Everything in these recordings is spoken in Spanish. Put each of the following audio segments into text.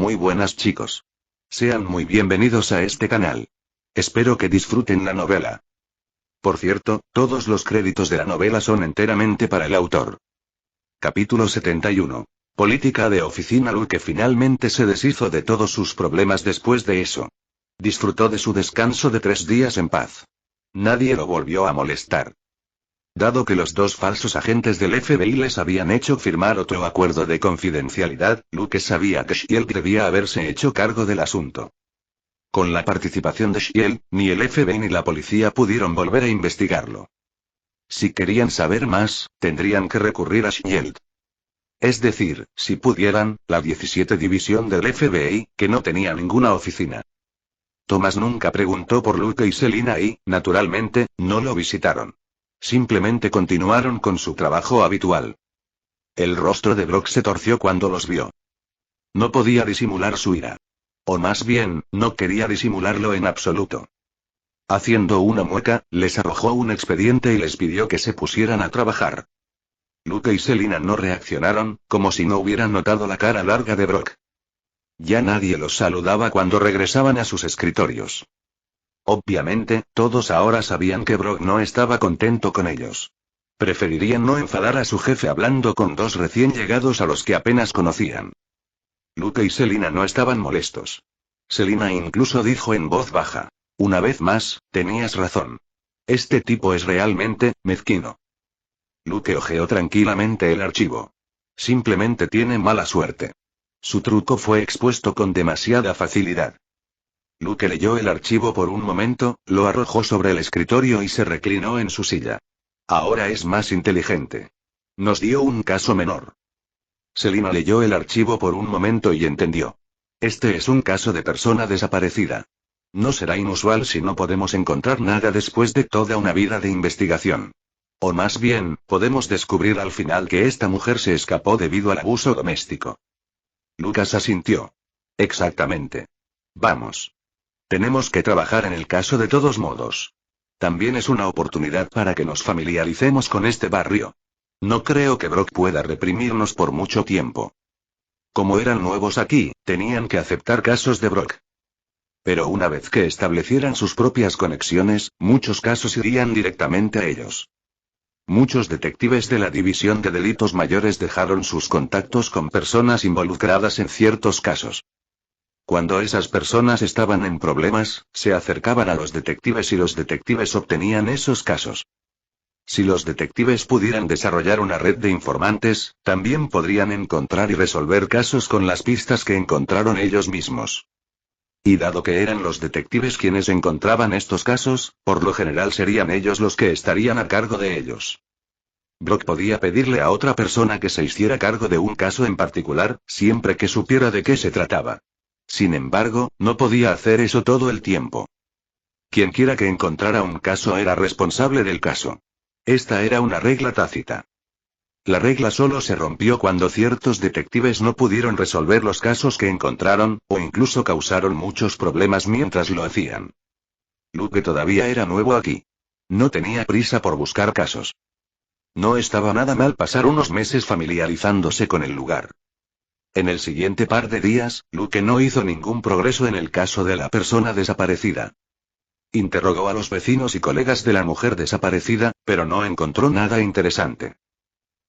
Muy buenas chicos. Sean muy bienvenidos a este canal. Espero que disfruten la novela. Por cierto, todos los créditos de la novela son enteramente para el autor. Capítulo 71. Política de oficina. Luke finalmente se deshizo de todos sus problemas después de eso. Disfrutó de su descanso de 3 días en paz. Nadie lo volvió a molestar. Dado que los dos falsos agentes del FBI les habían hecho firmar otro acuerdo de confidencialidad, Luke sabía que Shield debía haberse hecho cargo del asunto. Con la participación de Shield, ni el FBI ni la policía pudieron volver a investigarlo. Si querían saber más, tendrían que recurrir a Shield. Es decir, si pudieran, la 17 División del FBI, que no tenía ninguna oficina. Thomas nunca preguntó por Luke y Selina y, naturalmente, no lo visitaron. Simplemente continuaron con su trabajo habitual. El rostro de Brock se torció cuando los vio. No podía disimular su ira. O más bien, no quería disimularlo en absoluto. Haciendo una mueca, les arrojó un expediente y les pidió que se pusieran a trabajar. Luke y Selina no reaccionaron, como si no hubieran notado la cara larga de Brock. Ya nadie los saludaba cuando regresaban a sus escritorios. Obviamente, todos ahora sabían que Brock no estaba contento con ellos. Preferirían no enfadar a su jefe hablando con dos recién llegados a los que apenas conocían. Luke y Selina no estaban molestos. Selina incluso dijo en voz baja: una vez más, tenías razón. Este tipo es realmente mezquino. Luke hojeó tranquilamente el archivo. Simplemente tiene mala suerte. Su truco fue expuesto con demasiada facilidad. Luke leyó el archivo por un momento, lo arrojó sobre el escritorio y se reclinó en su silla. Ahora es más inteligente. Nos dio un caso menor. Selina leyó el archivo por un momento y entendió. Este es un caso de persona desaparecida. No será inusual si no podemos encontrar nada después de toda una vida de investigación. O más bien, podemos descubrir al final que esta mujer se escapó debido al abuso doméstico. Lucas asintió. Exactamente. Vamos. Tenemos que trabajar en el caso de todos modos. También es una oportunidad para que nos familiaricemos con este barrio. No creo que Brock pueda reprimirnos por mucho tiempo. Como eran nuevos aquí, tenían que aceptar casos de Brock. Pero una vez que establecieran sus propias conexiones, muchos casos irían directamente a ellos. Muchos detectives de la División de Delitos Mayores dejaron sus contactos con personas involucradas en ciertos casos. Cuando esas personas estaban en problemas, se acercaban a los detectives y los detectives obtenían esos casos. Si los detectives pudieran desarrollar una red de informantes, también podrían encontrar y resolver casos con las pistas que encontraron ellos mismos. Y dado que eran los detectives quienes encontraban estos casos, por lo general serían ellos los que estarían a cargo de ellos. Brock podía pedirle a otra persona que se hiciera cargo de un caso en particular, siempre que supiera de qué se trataba. Sin embargo, no podía hacer eso todo el tiempo. Quienquiera que encontrara un caso era responsable del caso. Esta era una regla tácita. La regla solo se rompió cuando ciertos detectives no pudieron resolver los casos que encontraron, o incluso causaron muchos problemas mientras lo hacían. Luke todavía era nuevo aquí. No tenía prisa por buscar casos. No estaba nada mal pasar unos meses familiarizándose con el lugar. En el siguiente par de días, Luke no hizo ningún progreso en el caso de la persona desaparecida. Interrogó a los vecinos y colegas de la mujer desaparecida, pero no encontró nada interesante.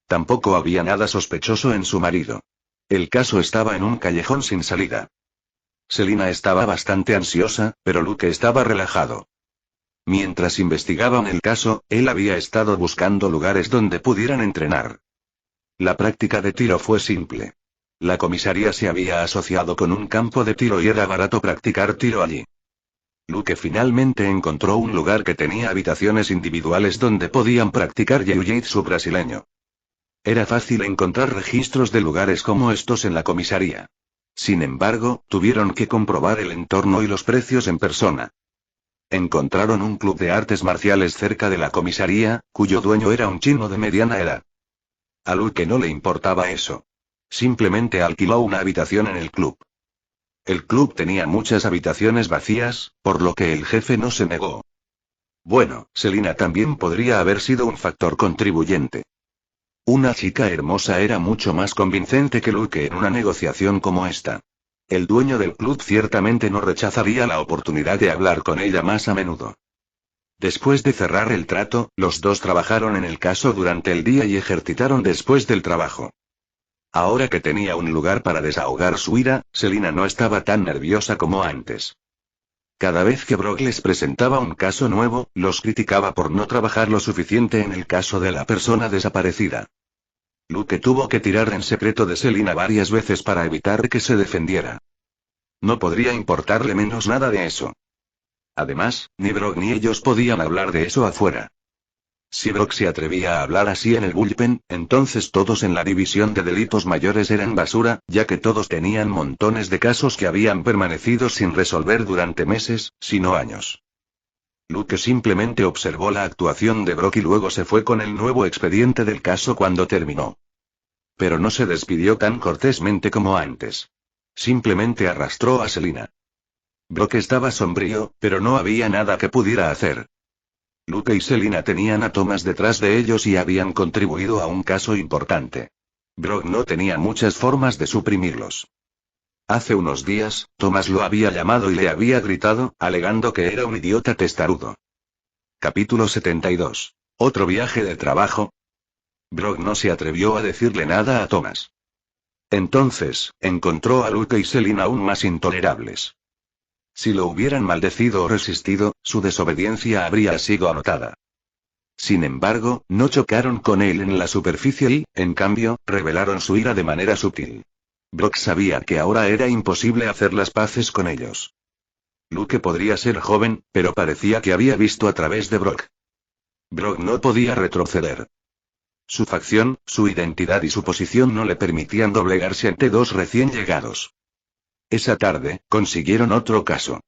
Tampoco había nada sospechoso en su marido. El caso estaba en un callejón sin salida. Selina estaba bastante ansiosa, pero Luke estaba relajado. Mientras investigaban el caso, él había estado buscando lugares donde pudieran entrenar. La práctica de tiro fue simple. La comisaría se había asociado con un campo de tiro y era barato practicar tiro allí. Luke finalmente encontró un lugar que tenía habitaciones individuales donde podían practicar jiu-jitsu brasileño. Era fácil encontrar registros de lugares como estos en la comisaría. Sin embargo, tuvieron que comprobar el entorno y los precios en persona. Encontraron un club de artes marciales cerca de la comisaría, cuyo dueño era un chino de mediana edad. A Luke no le importaba eso. Simplemente alquiló una habitación en el club. El club tenía muchas habitaciones vacías, por lo que el jefe no se negó. Bueno, Selina también podría haber sido un factor contribuyente. Una chica hermosa era mucho más convincente que Luke en una negociación como esta. El dueño del club ciertamente no rechazaría la oportunidad de hablar con ella más a menudo. Después de cerrar el trato, los dos trabajaron en el caso durante el día y ejercitaron después del trabajo. Ahora que tenía un lugar para desahogar su ira, Selina no estaba tan nerviosa como antes. Cada vez que Brock les presentaba un caso nuevo, los criticaba por no trabajar lo suficiente en el caso de la persona desaparecida. Luke tuvo que tirar en secreto de Selina varias veces para evitar que se defendiera. No podría importarle menos nada de eso. Además, ni Brock ni ellos podían hablar de eso afuera. Si Brock se atrevía a hablar así en el bullpen, entonces todos en la división de delitos mayores eran basura, ya que todos tenían montones de casos que habían permanecido sin resolver durante meses, si no años. Luke simplemente observó la actuación de Brock y luego se fue con el nuevo expediente del caso cuando terminó. Pero no se despidió tan cortésmente como antes. Simplemente arrastró a Selina. Brock estaba sombrío, pero no había nada que pudiera hacer. Luke y Selina tenían a Thomas detrás de ellos y habían contribuido a un caso importante. Brock no tenía muchas formas de suprimirlos. Hace unos días, Thomas lo había llamado y le había gritado, alegando que era un idiota testarudo. Capítulo 72. ¿Otro viaje de trabajo? Brock no se atrevió a decirle nada a Thomas. Entonces, encontró a Luke y Selina aún más intolerables. Si lo hubieran maldecido o resistido, su desobediencia habría sido anotada. Sin embargo, no chocaron con él en la superficie y, en cambio, revelaron su ira de manera sutil. Brock sabía que ahora era imposible hacer las paces con ellos. Luke podría ser joven, pero parecía que había visto a través de Brock. Brock no podía retroceder. Su facción, su identidad y su posición no le permitían doblegarse ante dos recién llegados. Esa tarde, consiguieron otro caso.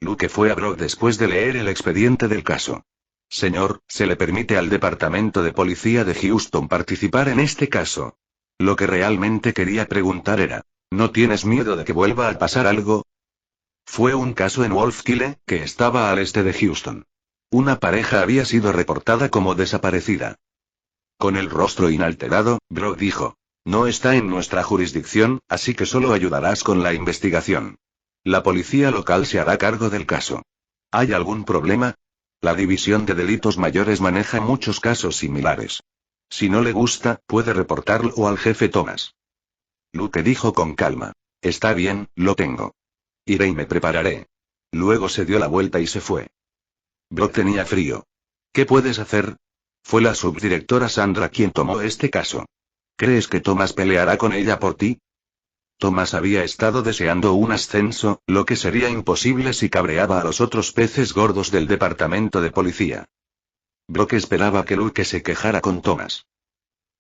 Luke fue a Brock después de leer el expediente del caso. Señor, ¿se le permite al Departamento de Policía de Houston participar en este caso? Lo que realmente quería preguntar era, ¿no tienes miedo de que vuelva a pasar algo? Fue un caso en Wolfkille, que estaba al este de Houston. Una pareja había sido reportada como desaparecida. Con el rostro inalterado, Brock dijo, no está en nuestra jurisdicción, así que solo ayudarás con la investigación. La policía local se hará cargo del caso. ¿Hay algún problema? La División de Delitos Mayores maneja muchos casos similares. Si no le gusta, puede reportarlo al jefe Thomas. Luke dijo con calma. Está bien, lo tengo. Iré y me prepararé. Luego se dio la vuelta y se fue. Brock tenía frío. ¿Qué puedes hacer? Fue la subdirectora Sandra quien tomó este caso. ¿Crees que Thomas peleará con ella por ti? Thomas había estado deseando un ascenso, lo que sería imposible si cabreaba a los otros peces gordos del departamento de policía. Brock esperaba que Luke se quejara con Thomas.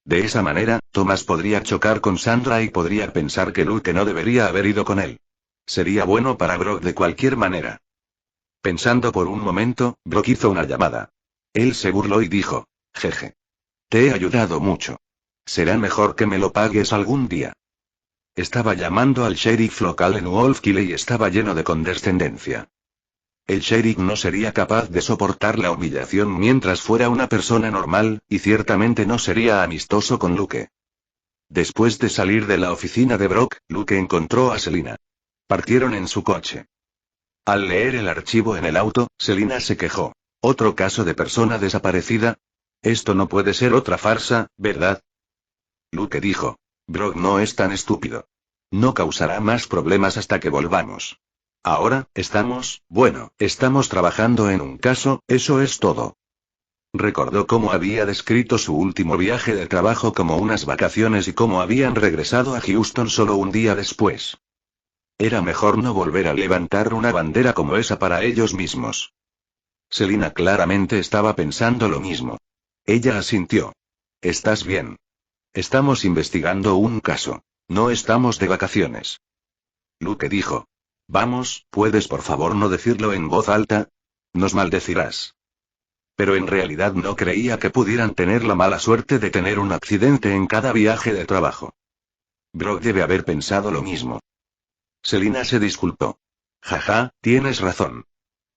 De esa manera, Thomas podría chocar con Sandra y podría pensar que Luke no debería haber ido con él. Sería bueno para Brock de cualquier manera. Pensando por un momento, Brock hizo una llamada. Él se burló y dijo, jeje. Te he ayudado mucho. Será mejor que me lo pagues algún día. Estaba llamando al sheriff local en Wolfkille y estaba lleno de condescendencia. El sheriff no sería capaz de soportar la humillación mientras fuera una persona normal, y ciertamente no sería amistoso con Luke. Después de salir de la oficina de Brock, Luke encontró a Selina. Partieron en su coche. Al leer el archivo en el auto, Selina se quejó. ¿Otro caso de persona desaparecida? Esto no puede ser otra farsa, ¿verdad? Luke dijo. Brock no es tan estúpido. No causará más problemas hasta que volvamos. Ahora, estamos trabajando en un caso, eso es todo. Recordó cómo había descrito su último viaje de trabajo como unas vacaciones y cómo habían regresado a Houston solo un día después. Era mejor no volver a levantar una bandera como esa para ellos mismos. Selina claramente estaba pensando lo mismo. Ella asintió. ¿Estás bien? Estamos investigando un caso. No estamos de vacaciones. Luke dijo. Vamos, ¿puedes por favor no decirlo en voz alta? Nos maldecirás. Pero en realidad no creía que pudieran tener la mala suerte de tener un accidente en cada viaje de trabajo. Brock debe haber pensado lo mismo. Selina se disculpó. Jaja, tienes razón.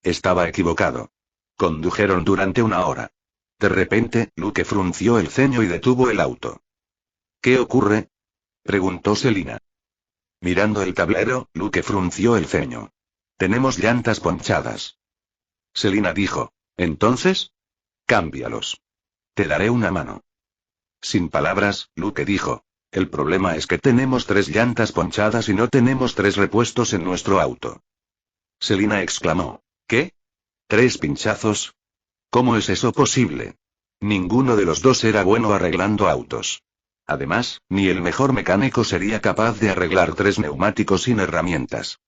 Estaba equivocado. Condujeron durante una hora. De repente, Luke frunció el ceño y detuvo el auto. ¿Qué ocurre? Preguntó Selina. Mirando el tablero, Luke frunció el ceño. Tenemos llantas ponchadas. Selina dijo. ¿Entonces? Cámbialos. Te daré una mano. Sin palabras, Luke dijo. El problema es que tenemos 3 llantas ponchadas y no tenemos 3 repuestos en nuestro auto. Selina exclamó. ¿Qué? ¿3 pinchazos? ¿Cómo es eso posible? Ninguno de los dos era bueno arreglando autos. Además, ni el mejor mecánico sería capaz de arreglar 3 neumáticos sin herramientas.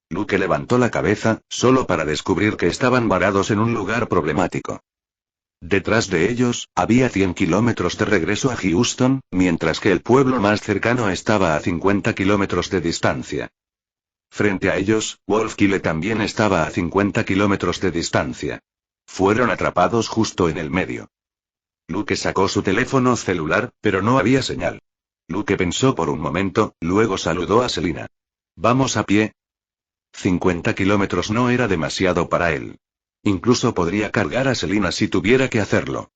Luke levantó la cabeza, solo para descubrir que estaban varados en un lugar problemático. Detrás de ellos, había 100 kilómetros de regreso a Houston, mientras que el pueblo más cercano estaba a 50 kilómetros de distancia. Frente a ellos, Wolfkille también estaba a 50 kilómetros de distancia. Fueron atrapados justo en el medio. Luke sacó su teléfono celular, pero no había señal. Luke pensó por un momento, luego saludó a Selina. ¿Vamos a pie? 50 kilómetros no era demasiado para él. Incluso podría cargar a Selina si tuviera que hacerlo.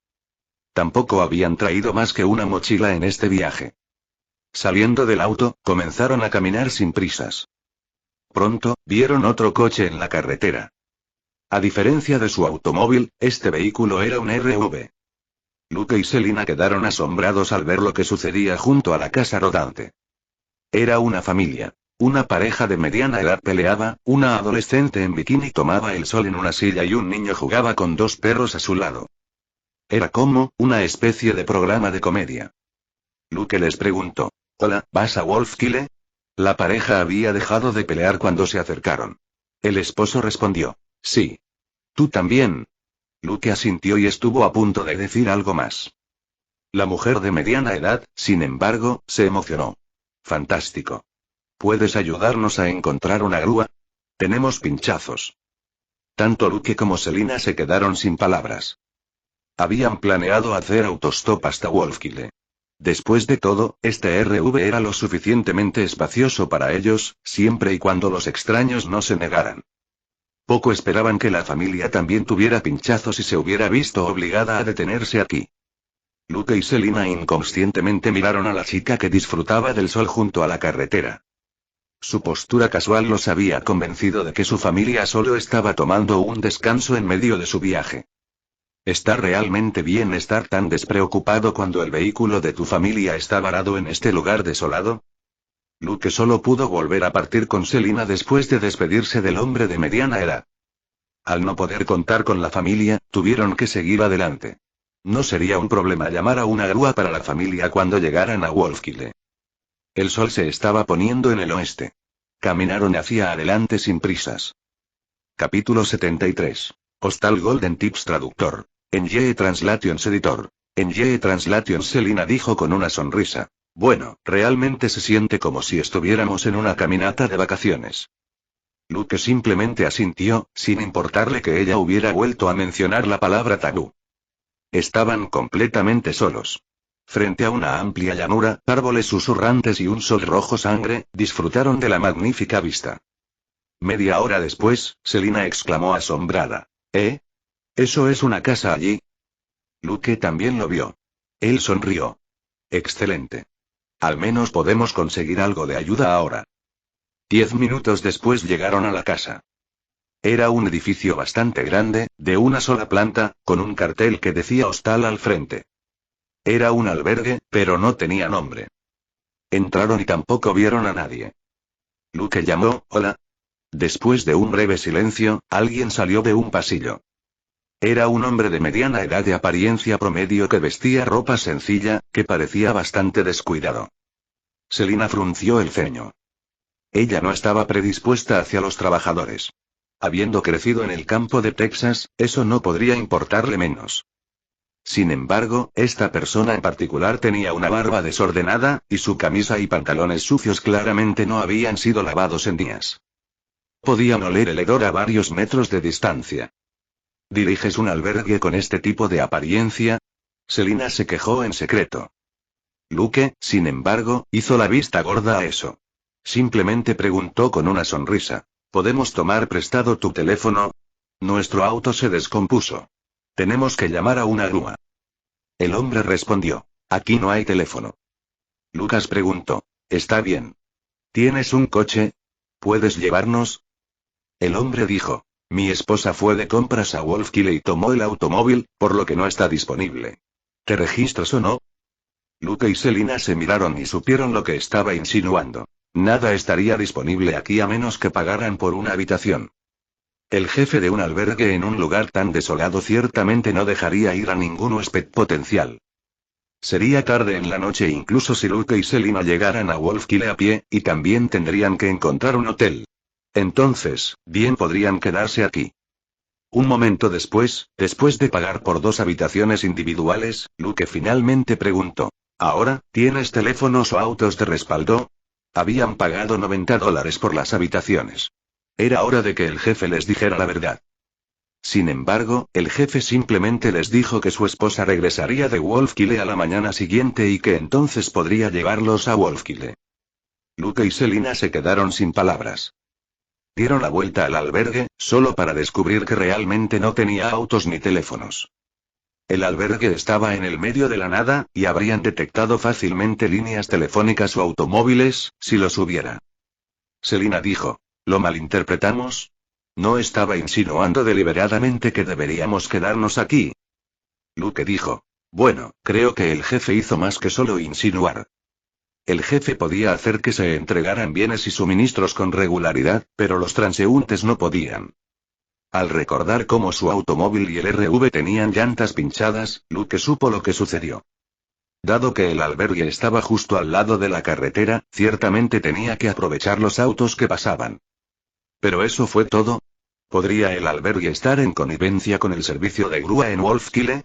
Tampoco habían traído más que una mochila en este viaje. Saliendo del auto, comenzaron a caminar sin prisas. Pronto, vieron otro coche en la carretera. A diferencia de su automóvil, este vehículo era un RV. Luke y Selina quedaron asombrados al ver lo que sucedía junto a la casa rodante. Era una familia. Una pareja de mediana edad peleaba, una adolescente en bikini tomaba el sol en una silla y un niño jugaba con 2 perros a su lado. Era como una especie de programa de comedia. Luke les preguntó. Hola, ¿vas a Wolfkille? La pareja había dejado de pelear cuando se acercaron. El esposo respondió. Sí. ¿Tú también? Luke asintió y estuvo a punto de decir algo más. La mujer de mediana edad, sin embargo, se emocionó. Fantástico. ¿Puedes ayudarnos a encontrar una grúa? Tenemos pinchazos. Tanto Luke como Selina se quedaron sin palabras. Habían planeado hacer autostop hasta Wolfkille. Después de todo, este RV era lo suficientemente espacioso para ellos, siempre y cuando los extraños no se negaran. Poco esperaban que la familia también tuviera pinchazos y se hubiera visto obligada a detenerse aquí. Luke y Selina inconscientemente miraron a la chica que disfrutaba del sol junto a la carretera. Su postura casual los había convencido de que su familia solo estaba tomando un descanso en medio de su viaje. ¿Está realmente bien estar tan despreocupado cuando el vehículo de tu familia está varado en este lugar desolado? Luke solo pudo volver a partir con Selina después de despedirse del hombre de mediana edad. Al no poder contar con la familia, tuvieron que seguir adelante. No sería un problema llamar a una grúa para la familia cuando llegaran a Wolfkille. El sol se estaba poniendo en el oeste. Caminaron hacia adelante sin prisas. Capítulo 73. Hostal Golden Tips Traductor. En Ye Translations Editor. En Ye Translations Selina dijo con una sonrisa. Bueno, realmente se siente como si estuviéramos en una caminata de vacaciones. Luke simplemente asintió, sin importarle que ella hubiera vuelto a mencionar la palabra tabú. Estaban completamente solos. Frente a una amplia llanura, árboles susurrantes y un sol rojo sangre, disfrutaron de la magnífica vista. Media hora después, Selina exclamó asombrada. ¿Eh? ¿Eso es una casa allí? Luke también lo vio. Él sonrió. Excelente. Al menos podemos conseguir algo de ayuda ahora. 10 minutos después llegaron a la casa. Era un edificio bastante grande, de una sola planta, con un cartel que decía hostal al frente. Era un albergue, pero no tenía nombre. Entraron y tampoco vieron a nadie. Luke llamó, hola. Después de un breve silencio, alguien salió de un pasillo. Era un hombre de mediana edad de apariencia promedio que vestía ropa sencilla, que parecía bastante descuidado. Selina frunció el ceño. Ella no estaba predispuesta hacia los trabajadores. Habiendo crecido en el campo de Texas, eso no podría importarle menos. Sin embargo, esta persona en particular tenía una barba desordenada, y su camisa y pantalones sucios claramente no habían sido lavados en días. Podían oler el hedor a varios metros de distancia. ¿Diriges un albergue con este tipo de apariencia? Selina se quejó en secreto. Luke, sin embargo, hizo la vista gorda a eso. Simplemente preguntó con una sonrisa. ¿Podemos tomar prestado tu teléfono? Nuestro auto se descompuso. Tenemos que llamar a una grúa. El hombre respondió. Aquí no hay teléfono. Lucas preguntó. Está bien. ¿Tienes un coche? ¿Puedes llevarnos? El hombre dijo. Mi esposa fue de compras a Wolfkill y tomó el automóvil, por lo que no está disponible. ¿Te registras o no? Luke y Selina se miraron y supieron lo que estaba insinuando. Nada estaría disponible aquí a menos que pagaran por una habitación. El jefe de un albergue en un lugar tan desolado ciertamente no dejaría ir a ningún huésped potencial. Sería tarde en la noche incluso si Luke y Selina llegaran a Wolfkill a pie, y también tendrían que encontrar un hotel. Entonces, bien podrían quedarse aquí. Un momento después de pagar por 2 habitaciones individuales, Luke finalmente preguntó. ¿Ahora, tienes teléfonos o autos de respaldo? Habían pagado $90 por las habitaciones. Era hora de que el jefe les dijera la verdad. Sin embargo, el jefe simplemente les dijo que su esposa regresaría de Wolfkill a la mañana siguiente y que entonces podría llevarlos a Wolfkill. Luke y Selina se quedaron sin palabras. Dieron la vuelta al albergue, solo para descubrir que realmente no tenía autos ni teléfonos. El albergue estaba en el medio de la nada, y habrían detectado fácilmente líneas telefónicas o automóviles, si los hubiera. Selina dijo. ¿Lo malinterpretamos? No estaba insinuando deliberadamente que deberíamos quedarnos aquí. Luke dijo. Bueno, creo que el jefe hizo más que solo insinuar. El jefe podía hacer que se entregaran bienes y suministros con regularidad, pero los transeúntes no podían. Al recordar cómo su automóvil y el RV tenían llantas pinchadas, Luke supo lo que sucedió. Dado que el albergue estaba justo al lado de la carretera, ciertamente tenía que aprovechar los autos que pasaban. ¿Pero eso fue todo? ¿Podría el albergue estar en connivencia con el servicio de grúa en Wolfkill?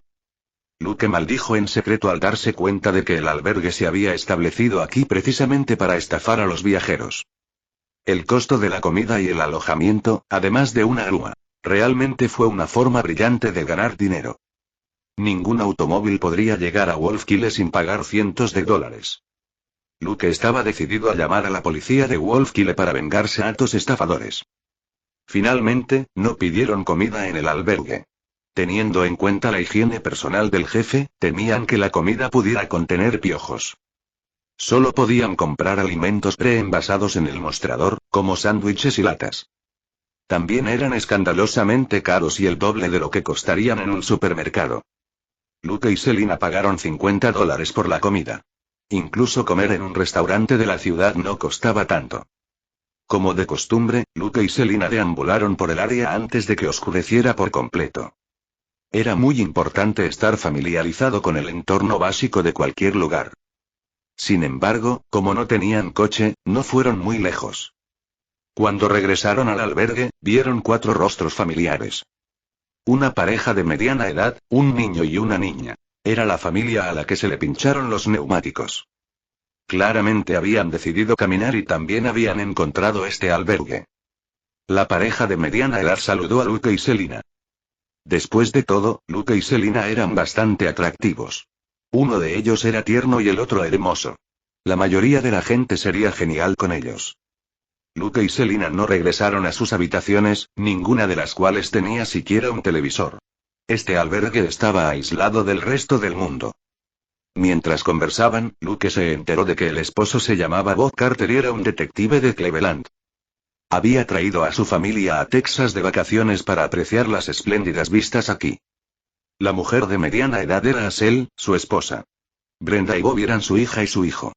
Luke maldijo en secreto al darse cuenta de que el albergue se había establecido aquí precisamente para estafar a los viajeros. El costo de la comida y el alojamiento, además de una grúa. Realmente fue una forma brillante de ganar dinero. Ningún automóvil podría llegar a Wolfkill sin pagar cientos de dólares. Luke estaba decidido a llamar a la policía de Wolfkill para vengarse a estos estafadores. Finalmente, no pidieron comida en el albergue. Teniendo en cuenta la higiene personal del jefe, temían que la comida pudiera contener piojos. Solo podían comprar alimentos preenvasados en el mostrador, como sándwiches y latas. También eran escandalosamente caros y el doble de lo que costarían en un supermercado. Luke y Selina pagaron $50 por la comida. Incluso comer en un restaurante de la ciudad no costaba tanto. Como de costumbre, Luke y Selina deambularon por el área antes de que oscureciera por completo. Era muy importante estar familiarizado con el entorno básico de cualquier lugar. Sin embargo, como no tenían coche, no fueron muy lejos. Cuando regresaron al albergue, vieron 4 rostros familiares. Una pareja de mediana edad, un niño y una niña. Era la familia a la que se le pincharon los neumáticos. Claramente habían decidido caminar y también habían encontrado este albergue. La pareja de mediana edad saludó a Luke y Selina. Después de todo, Luke y Selina eran bastante atractivos. Uno de ellos era tierno y el otro hermoso. La mayoría de la gente sería genial con ellos. Luke y Selina no regresaron a sus habitaciones, ninguna de las cuales tenía siquiera un televisor. Este albergue estaba aislado del resto del mundo. Mientras conversaban, Luke se enteró de que el esposo se llamaba Bob Carter y era un detective de Cleveland. Había traído a su familia a Texas de vacaciones para apreciar las espléndidas vistas aquí. La mujer de mediana edad era Asel, su esposa. Brenda y Bob eran su hija y su hijo.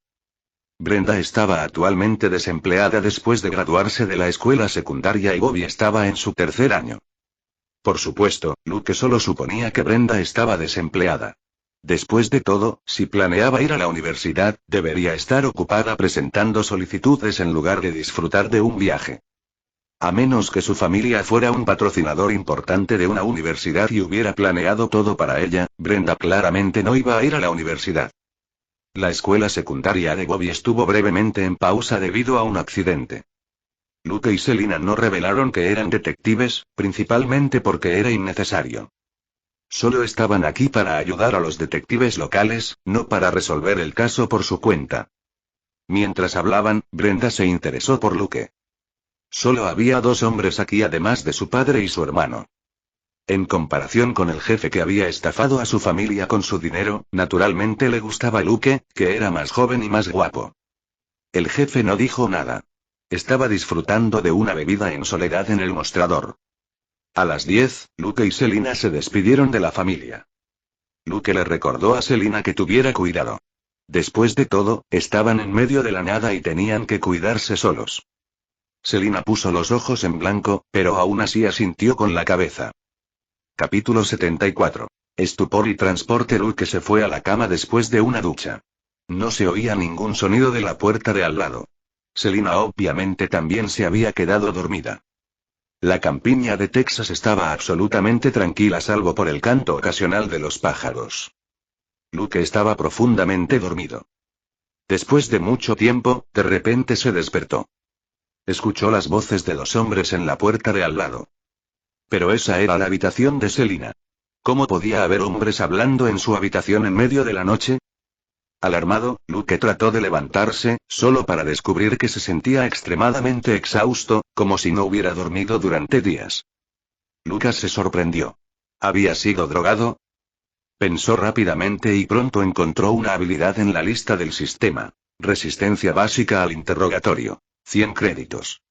Brenda estaba actualmente desempleada después de graduarse de la escuela secundaria y Bobby estaba en su 3er año. Por supuesto, Luke solo suponía que Brenda estaba desempleada. Después de todo, si planeaba ir a la universidad, debería estar ocupada presentando solicitudes en lugar de disfrutar de un viaje. A menos que su familia fuera un patrocinador importante de una universidad y hubiera planeado todo para ella, Brenda claramente no iba a ir a la universidad. La escuela secundaria de Bobby estuvo brevemente en pausa debido a un accidente. Luke y Selina no revelaron que eran detectives, principalmente porque era innecesario. Solo estaban aquí para ayudar a los detectives locales, no para resolver el caso por su cuenta. Mientras hablaban, Brenda se interesó por Luke. Solo había 2 hombres aquí además de su padre y su hermano. En comparación con el jefe que había estafado a su familia con su dinero, naturalmente le gustaba Luke, que era más joven y más guapo. El jefe no dijo nada. Estaba disfrutando de una bebida en soledad en el mostrador. A las 10, Luke y Selina se despidieron de la familia. Luke le recordó a Selina que tuviera cuidado. Después de todo, estaban en medio de la nada y tenían que cuidarse solos. Selina puso los ojos en blanco, pero aún así asintió con la cabeza. Capítulo 74. Estupor y transporte. Luke se fue a la cama después de una ducha. No se oía ningún sonido de la puerta de al lado. Selina obviamente también se había quedado dormida. La campiña de Texas estaba absolutamente tranquila salvo por el canto ocasional de los pájaros. Luke estaba profundamente dormido. Después de mucho tiempo, de repente se despertó. Escuchó las voces de dos hombres en la puerta de al lado. Pero esa era la habitación de Selina. ¿Cómo podía haber hombres hablando en su habitación en medio de la noche? Alarmado, Luke trató de levantarse, solo para descubrir que se sentía extremadamente exhausto, como si no hubiera dormido durante días. Lucas se sorprendió. ¿Había sido drogado? Pensó rápidamente y pronto encontró una habilidad en la lista del sistema. Resistencia básica al interrogatorio. 100 créditos.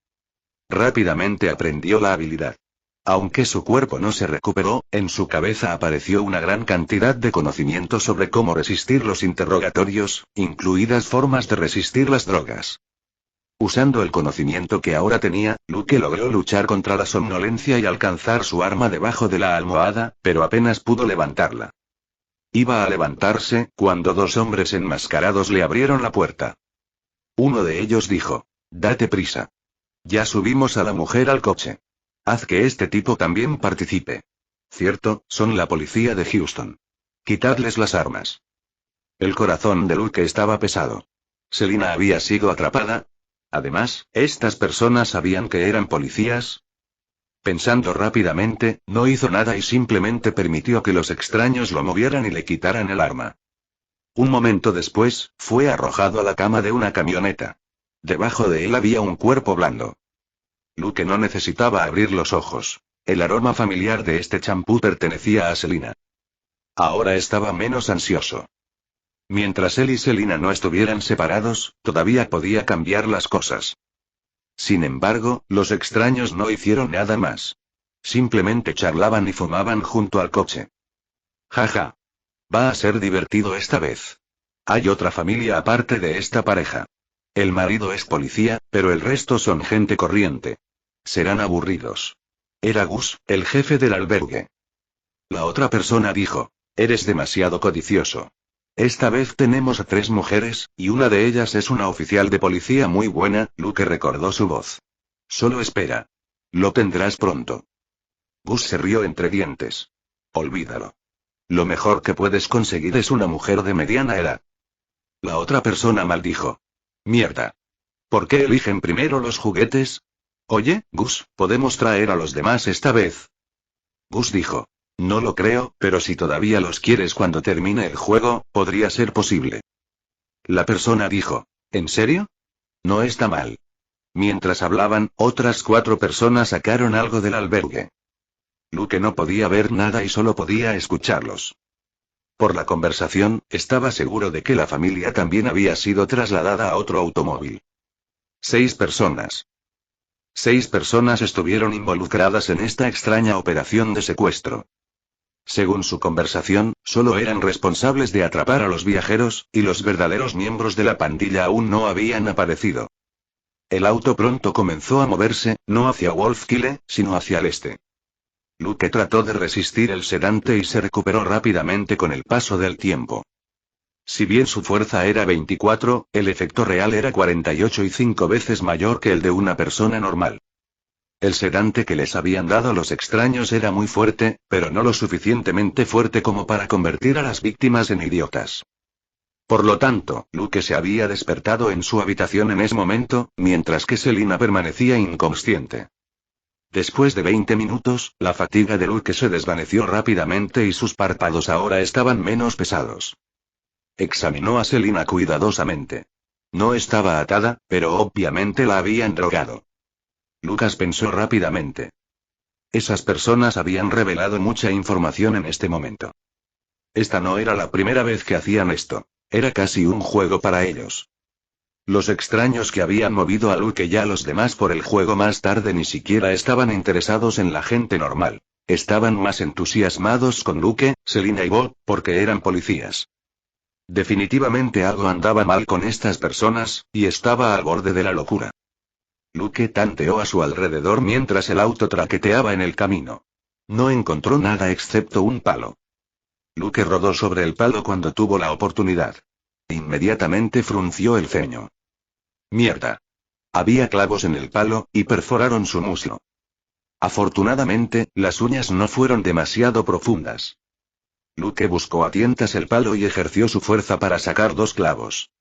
Rápidamente aprendió la habilidad. Aunque su cuerpo no se recuperó, en su cabeza apareció una gran cantidad de conocimiento sobre cómo resistir los interrogatorios, incluidas formas de resistir las drogas. Usando el conocimiento que ahora tenía, Luke logró luchar contra la somnolencia y alcanzar su arma debajo de la almohada, pero apenas pudo levantarla. Iba a levantarse, cuando dos hombres enmascarados le abrieron la puerta. Uno de ellos dijo: «Date prisa. Ya subimos a la mujer al coche. Haz que este tipo también participe. Cierto, son la policía de Houston. Quitadles las armas». El corazón de Luke estaba pesado. ¿Selina había sido atrapada? Además, ¿estas personas sabían que eran policías? Pensando rápidamente, no hizo nada y simplemente permitió que los extraños lo movieran y le quitaran el arma. Un momento después, fue arrojado a la cama de una camioneta. Debajo de él había un cuerpo blando. Luke no necesitaba abrir los ojos. El aroma familiar de este champú pertenecía a Selina. Ahora estaba menos ansioso. Mientras él y Selina no estuvieran separados, todavía podía cambiar las cosas. Sin embargo, los extraños no hicieron nada más. Simplemente charlaban y fumaban junto al coche. Jaja. Va a ser divertido esta vez. Hay otra familia aparte de esta pareja. El marido es policía, pero el resto son gente corriente. Serán aburridos. Era Gus, el jefe del albergue. La otra persona dijo: «Eres demasiado codicioso. Esta vez tenemos a 3 mujeres, y una de ellas es una oficial de policía muy buena». Luke recordó su voz. «Solo espera. Lo tendrás pronto». Gus se rió entre dientes. «Olvídalo. Lo mejor que puedes conseguir es una mujer de mediana edad». La otra persona maldijo. «Mierda. ¿Por qué eligen primero los juguetes? Oye, Gus, ¿podemos traer a los demás esta vez?» Gus dijo: «No lo creo, pero si todavía los quieres cuando termine el juego, podría ser posible». La persona dijo: «¿En serio? No está mal». Mientras hablaban, otras 4 personas sacaron algo del albergue. Luke no podía ver nada y solo podía escucharlos. Por la conversación, estaba seguro de que la familia también había sido trasladada a otro automóvil. 6 personas. 6 personas estuvieron involucradas en esta extraña operación de secuestro. Según su conversación, solo eran responsables de atrapar a los viajeros, y los verdaderos miembros de la pandilla aún no habían aparecido. El auto pronto comenzó a moverse, no hacia Wolfkille, sino hacia el este. Luke trató de resistir el sedante y se recuperó rápidamente con el paso del tiempo. Si bien su fuerza era 24, el efecto real era 48 y 5 veces mayor que el de una persona normal. El sedante que les habían dado los extraños era muy fuerte, pero no lo suficientemente fuerte como para convertir a las víctimas en idiotas. Por lo tanto, Luke se había despertado en su habitación en ese momento, mientras que Selina permanecía inconsciente. Después de 20 minutos, la fatiga de Luke se desvaneció rápidamente y sus párpados ahora estaban menos pesados. Examinó a Selina cuidadosamente. No estaba atada, pero obviamente la habían drogado. Lucas pensó rápidamente. Esas personas habían revelado mucha información en este momento. Esta no era la primera vez que hacían esto. Era casi un juego para ellos. Los extraños que habían movido a Luke y a los demás por el juego más tarde ni siquiera estaban interesados en la gente normal. Estaban más entusiasmados con Luke, Selina y Bob, porque eran policías. Definitivamente algo andaba mal con estas personas, y estaba al borde de la locura. Luke tanteó a su alrededor mientras el auto traqueteaba en el camino. No encontró nada excepto un palo. Luke rodó sobre el palo cuando tuvo la oportunidad. Inmediatamente frunció el ceño. Mierda. Había clavos en el palo, y perforaron su muslo. Afortunadamente, las uñas no fueron demasiado profundas. Luke buscó a tientas el palo y ejerció su fuerza para sacar 2 clavos.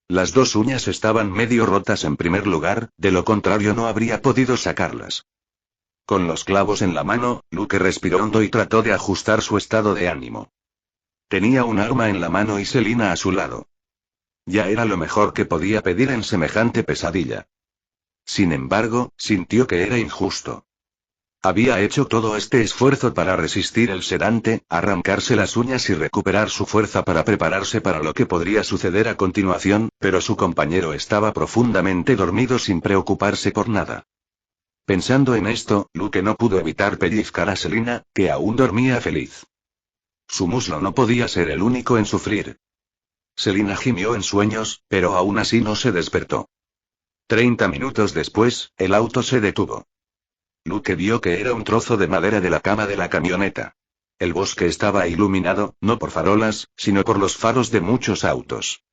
Las 2 uñas estaban medio rotas en primer lugar, de lo contrario no habría podido sacarlas. Con los clavos en la mano, Luke respiró hondo y trató de ajustar su estado de ánimo. Tenía un arma en la mano y Selina a su lado. Ya era lo mejor que podía pedir en semejante pesadilla. Sin embargo, sintió que era injusto. Había hecho todo este esfuerzo para resistir el sedante, arrancarse las uñas y recuperar su fuerza para prepararse para lo que podría suceder a continuación, pero su compañero estaba profundamente dormido sin preocuparse por nada. Pensando en esto, Luke no pudo evitar pellizcar a Selina, que aún dormía feliz. Su muslo no podía ser el único en sufrir. Selina gimió en sueños, pero aún así no se despertó. 30 minutos después, el auto se detuvo. Luke vio que era un trozo de madera de la cama de la camioneta. El bosque estaba iluminado, no por farolas, sino por los faros de muchos autos.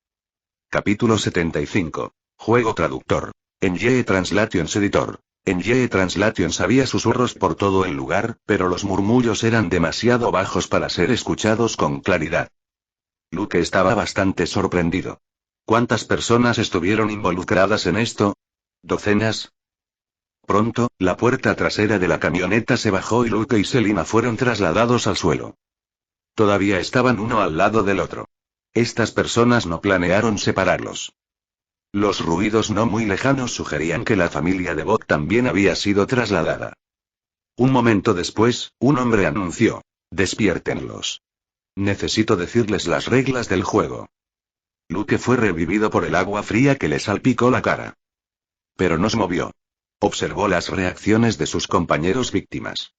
Capítulo 75. Juego traductor. En Ye Translations Editor. En Ye Translations había susurros por todo el lugar, pero los murmullos eran demasiado bajos para ser escuchados con claridad. Luke estaba bastante sorprendido. ¿Cuántas personas estuvieron involucradas en esto? ¿Docenas? Pronto, la puerta trasera de la camioneta se bajó y Luke y Selina fueron trasladados al suelo. Todavía estaban uno al lado del otro. Estas personas no planearon separarlos. Los ruidos no muy lejanos sugerían que la familia de Bob también había sido trasladada. Un momento después, un hombre anunció: «Despiértenlos. Necesito decirles las reglas del juego». Luke fue revivido por el agua fría que le salpicó la cara. Pero no se movió. Observó las reacciones de sus compañeros víctimas.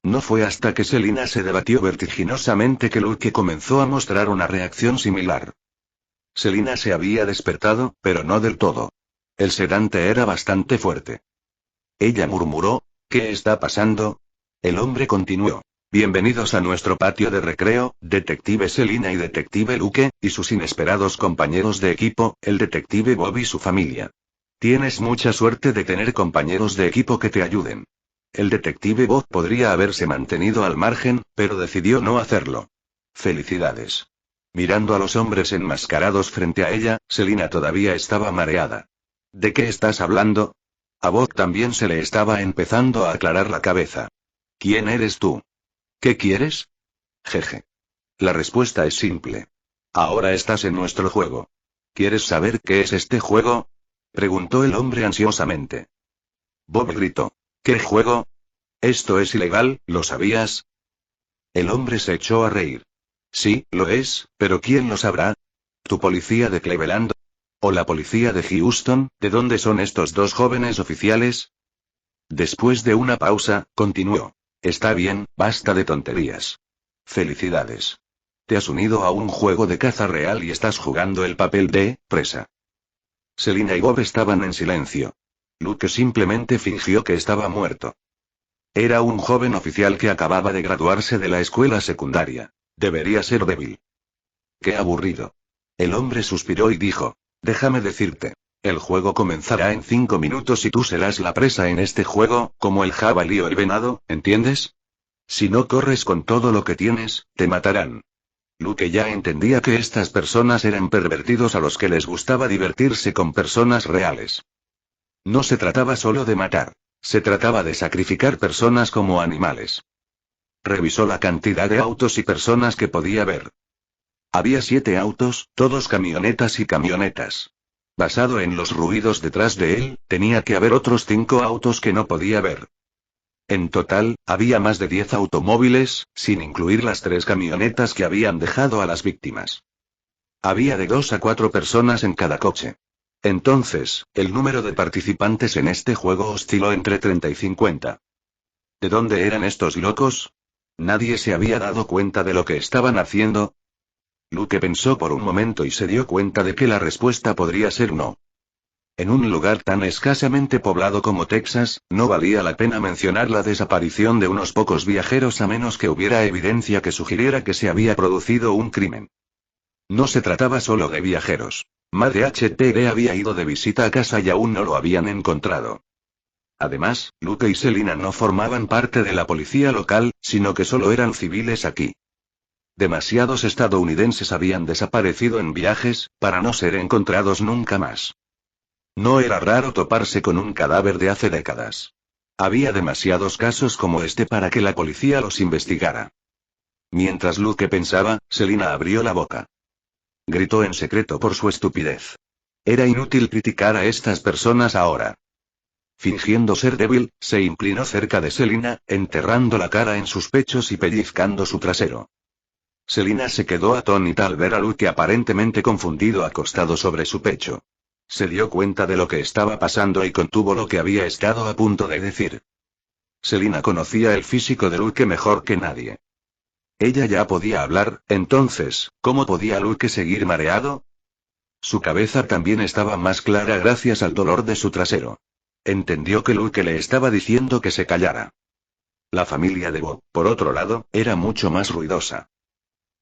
No fue hasta que Selina se debatió vertiginosamente que Luke comenzó a mostrar una reacción similar. Selina se había despertado, pero no del todo. El sedante era bastante fuerte. Ella murmuró: «¿Qué está pasando?». El hombre continuó: «Bienvenidos a nuestro patio de recreo, detective Selina y detective Luke, y sus inesperados compañeros de equipo, el detective Bob y su familia. Tienes mucha suerte de tener compañeros de equipo que te ayuden». El detective Bob podría haberse mantenido al margen, pero decidió no hacerlo. «Felicidades». Mirando a los hombres enmascarados frente a ella, Selina todavía estaba mareada. «¿De qué estás hablando?». A Bob también se le estaba empezando a aclarar la cabeza. «¿Quién eres tú? ¿Qué quieres?». «Jeje. La respuesta es simple. Ahora estás en nuestro juego. ¿Quieres saber qué es este juego?», preguntó el hombre ansiosamente. Bob gritó: «¿Qué juego? Esto es ilegal, ¿lo sabías?». El hombre se echó a reír. «Sí, lo es, pero ¿quién lo sabrá? ¿Tu policía de Cleveland? ¿O la policía de Houston? ¿De dónde son estos 2 jóvenes oficiales?». Después de una pausa, continuó: «Está bien, basta de tonterías. Felicidades. Te has unido a un juego de caza real y estás jugando el papel de presa». Selina y Bob estaban en silencio. Luke simplemente fingió que estaba muerto. Era un joven oficial que acababa de graduarse de la escuela secundaria. Debería ser débil. «Qué aburrido». El hombre suspiró y dijo: «Déjame decirte. El juego comenzará en 5 minutos y tú serás la presa en este juego, como el jabalí o el venado, ¿entiendes? Si no corres con todo lo que tienes, te matarán». Luke ya entendía que estas personas eran pervertidos a los que les gustaba divertirse con personas reales. No se trataba solo de matar. Se trataba de sacrificar personas como animales. Revisó la cantidad de autos y personas que podía ver. Había 7 autos, todos camionetas y camionetas. Basado en los ruidos detrás de él, tenía que haber otros 5 autos que no podía ver. En total, había más de 10 automóviles, sin incluir las 3 camionetas que habían dejado a las víctimas. Había de 2 a 4 personas en cada coche. Entonces, el número de participantes en este juego osciló entre 30 y 50. ¿De dónde eran estos locos? ¿Nadie se había dado cuenta de lo que estaban haciendo? Luke pensó por un momento y se dio cuenta de que la respuesta podría ser no. En un lugar tan escasamente poblado como Texas, no valía la pena mencionar la desaparición de unos pocos viajeros a menos que hubiera evidencia que sugiriera que se había producido un crimen. No se trataba solo de viajeros. Madre HTD había ido de visita a casa y aún no lo habían encontrado. Además, Luke y Selina no formaban parte de la policía local, sino que solo eran civiles aquí. Demasiados estadounidenses habían desaparecido en viajes, para no ser encontrados nunca más. No era raro toparse con un cadáver de hace décadas. Había demasiados casos como este para que la policía los investigara. Mientras Luke pensaba, Selina abrió la boca. Gritó en secreto por su estupidez. Era inútil criticar a estas personas ahora. Fingiendo ser débil, se inclinó cerca de Selina, enterrando la cara en sus pechos y pellizcando su trasero. Selina se quedó atónita al ver a Luke aparentemente confundido acostado sobre su pecho. Se dio cuenta de lo que estaba pasando y contuvo lo que había estado a punto de decir. Selina conocía el físico de Luke mejor que nadie. Ella ya podía hablar, entonces, ¿cómo podía Luke seguir mareado? Su cabeza también estaba más clara gracias al dolor de su trasero. Entendió que Luke le estaba diciendo que se callara. La familia de Bob, por otro lado, era mucho más ruidosa.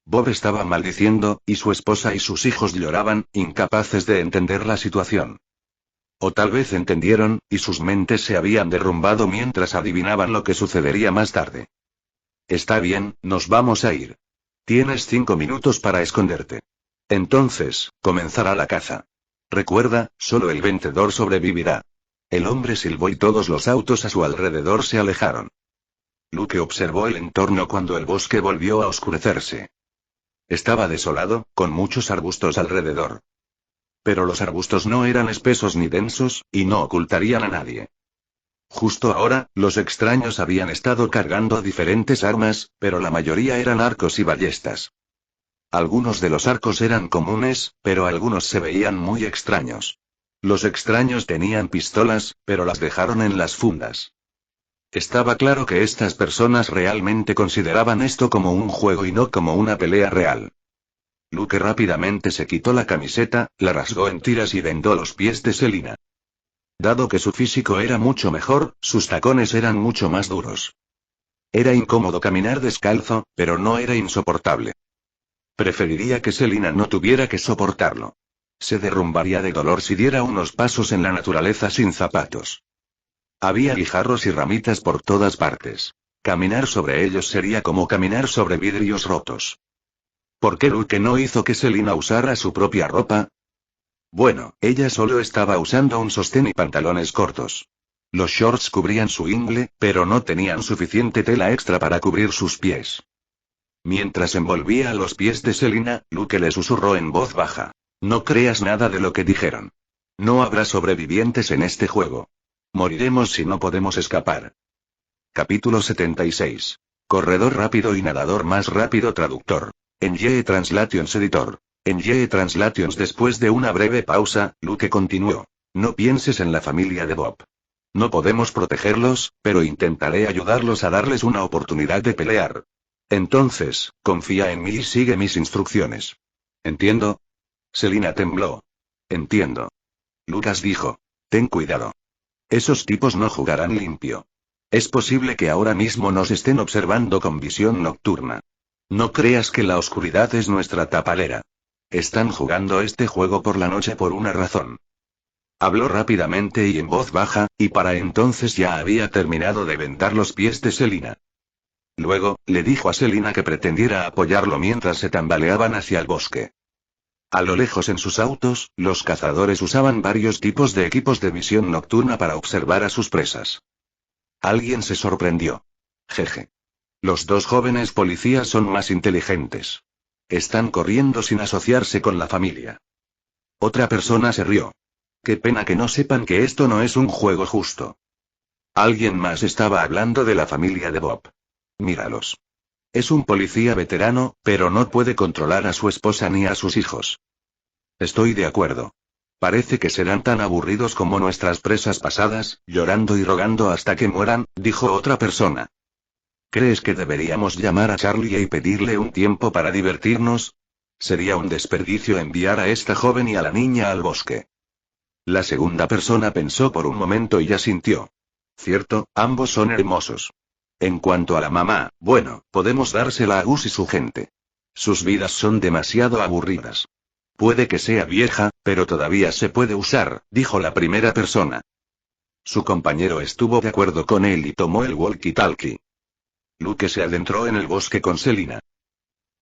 Bob estaba maldiciendo, y su esposa y sus hijos lloraban, incapaces de entender la situación. O tal vez entendieron, y sus mentes se habían derrumbado mientras adivinaban lo que sucedería más tarde. Está bien, nos vamos a ir. Tienes 5 minutos para esconderte. Entonces, comenzará la caza. Recuerda, solo el vencedor sobrevivirá. El hombre silbó y todos los autos a su alrededor se alejaron. Luke observó el entorno cuando el bosque volvió a oscurecerse. Estaba desolado, con muchos arbustos alrededor. Pero los arbustos no eran espesos ni densos, y no ocultarían a nadie. Justo ahora, los extraños habían estado cargando diferentes armas, pero la mayoría eran arcos y ballestas. Algunos de los arcos eran comunes, pero algunos se veían muy extraños. Los extraños tenían pistolas, pero las dejaron en las fundas. Estaba claro que estas personas realmente consideraban esto como un juego y no como una pelea real. Luke rápidamente se quitó la camiseta, la rasgó en tiras y vendó los pies de Selina. Dado que su físico era mucho mejor, sus tacones eran mucho más duros. Era incómodo caminar descalzo, pero no era insoportable. Preferiría que Selina no tuviera que soportarlo. Se derrumbaría de dolor si diera unos pasos en la naturaleza sin zapatos. Había guijarros y ramitas por todas partes. Caminar sobre ellos sería como caminar sobre vidrios rotos. ¿Por qué Luke no hizo que Selina usara su propia ropa? Bueno, ella solo estaba usando un sostén y pantalones cortos. Los shorts cubrían su ingle, pero no tenían suficiente tela extra para cubrir sus pies. Mientras envolvía los pies de Selina, Luke le susurró en voz baja. No creas nada de lo que dijeron. No habrá sobrevivientes en este juego. Moriremos si no podemos escapar. Capítulo 76. Corredor rápido y nadador más rápido. Traductor. En YE Translations Editor. En YE Translations. Después de una breve pausa, Luke continuó. No pienses en la familia de Bob. No podemos protegerlos, pero intentaré ayudarlos a darles una oportunidad de pelear. Entonces, confía en mí y sigue mis instrucciones. ¿Entiendo? Selina tembló. Entiendo. Lucas dijo. Ten cuidado. Esos tipos no jugarán limpio. Es posible que ahora mismo nos estén observando con visión nocturna. No creas que la oscuridad es nuestra tapalera. Están jugando este juego por la noche por una razón. Habló rápidamente y en voz baja, y para entonces ya había terminado de vendar los pies de Selina. Luego, le dijo a Selina que pretendiera apoyarlo mientras se tambaleaban hacia el bosque. A lo lejos en sus autos, los cazadores usaban varios tipos de equipos de visión nocturna para observar a sus presas. Alguien se sorprendió. Jeje. Los dos jóvenes policías son más inteligentes. Están corriendo sin asociarse con la familia. Otra persona se rió. Qué pena que no sepan que esto no es un juego justo. Alguien más estaba hablando de la familia de Bob. Míralos. Es un policía veterano, pero no puede controlar a su esposa ni a sus hijos. Estoy de acuerdo. Parece que serán tan aburridos como nuestras presas pasadas, llorando y rogando hasta que mueran, dijo otra persona. ¿Crees que deberíamos llamar a Charlie y pedirle un tiempo para divertirnos? Sería un desperdicio enviar a esta joven y a la niña al bosque. La segunda persona pensó por un momento y asintió. Cierto, ambos son hermosos. En cuanto a la mamá, bueno, podemos dársela a Gus y su gente. Sus vidas son demasiado aburridas. Puede que sea vieja, pero todavía se puede usar, dijo la primera persona. Su compañero estuvo de acuerdo con él y tomó el walkie-talkie. Luke se adentró en el bosque con Selina.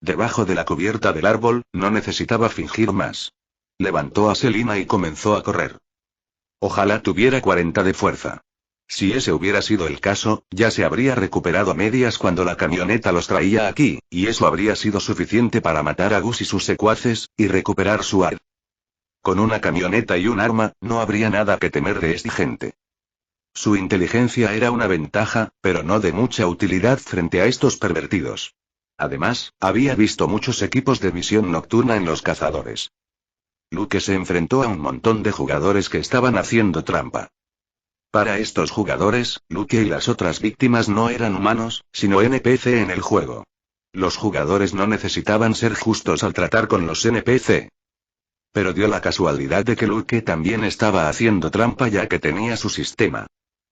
Debajo de la cubierta del árbol, no necesitaba fingir más. Levantó a Selina y comenzó a correr. Ojalá tuviera 40 de fuerza. Si ese hubiera sido el caso, ya se habría recuperado a medias cuando la camioneta los traía aquí, y eso habría sido suficiente para matar a Gus y sus secuaces, y recuperar su ar. Con una camioneta y un arma, no habría nada que temer de esta gente. Su inteligencia era una ventaja, pero no de mucha utilidad frente a estos pervertidos. Además, había visto muchos equipos de visión nocturna en los cazadores. Luke se enfrentó a un montón de jugadores que estaban haciendo trampa. Para estos jugadores, Luke y las otras víctimas no eran humanos, sino NPC en el juego. Los jugadores no necesitaban ser justos al tratar con los NPC. Pero dio la casualidad de que Luke también estaba haciendo trampa ya que tenía su sistema.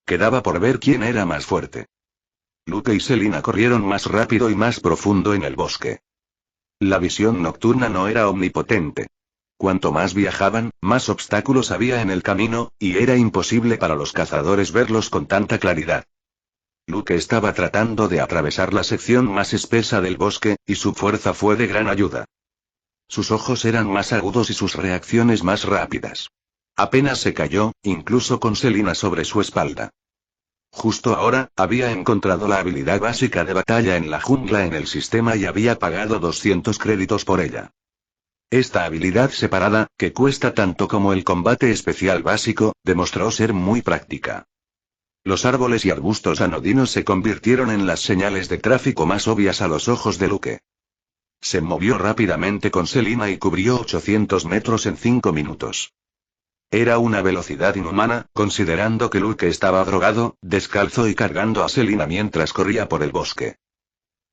Quedaba por ver quién era más fuerte. Luke y Selina corrieron más rápido y más profundo en el bosque. La visión nocturna no era omnipotente. Cuanto más viajaban, más obstáculos había en el camino, y era imposible para los cazadores verlos con tanta claridad. Luke estaba tratando de atravesar la sección más espesa del bosque, y su fuerza fue de gran ayuda. Sus ojos eran más agudos y sus reacciones más rápidas. Apenas se cayó, incluso con Selina sobre su espalda. Justo ahora, había encontrado la habilidad básica de batalla en la jungla en el sistema y había pagado 200 créditos por ella. Esta habilidad separada, que cuesta tanto como el combate especial básico, demostró ser muy práctica. Los árboles y arbustos anodinos se convirtieron en las señales de tráfico más obvias a los ojos de Luke. Se movió rápidamente con Selina y cubrió 800 metros en 5 minutos. Era una velocidad inhumana, considerando que Luke estaba drogado, descalzo y cargando a Selina mientras corría por el bosque.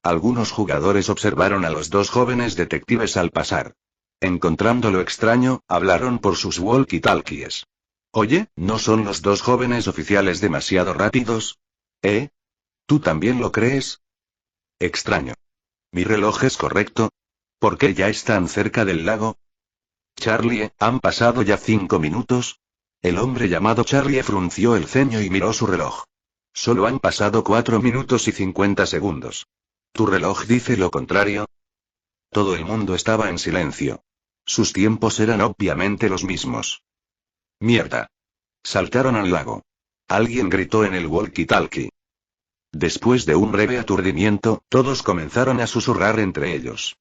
Algunos jugadores observaron a los dos jóvenes detectives al pasar. Encontrándolo extraño, hablaron por sus walkie-talkies. Oye, ¿no son los dos jóvenes oficiales demasiado rápidos? ¿Eh? ¿Tú también lo crees? Extraño. ¿Mi reloj es correcto? ¿Por qué ya están cerca del lago? Charlie, ¿han pasado ya 5 minutos? El hombre llamado Charlie frunció el ceño y miró su reloj. Solo han pasado 4 minutos y 50 segundos. ¿Tu reloj dice lo contrario? Todo el mundo estaba en silencio. Sus tiempos eran obviamente los mismos. ¡Mierda! Saltaron al lago. Alguien gritó en el walkie-talkie. Después de un breve aturdimiento, todos comenzaron a susurrar entre ellos.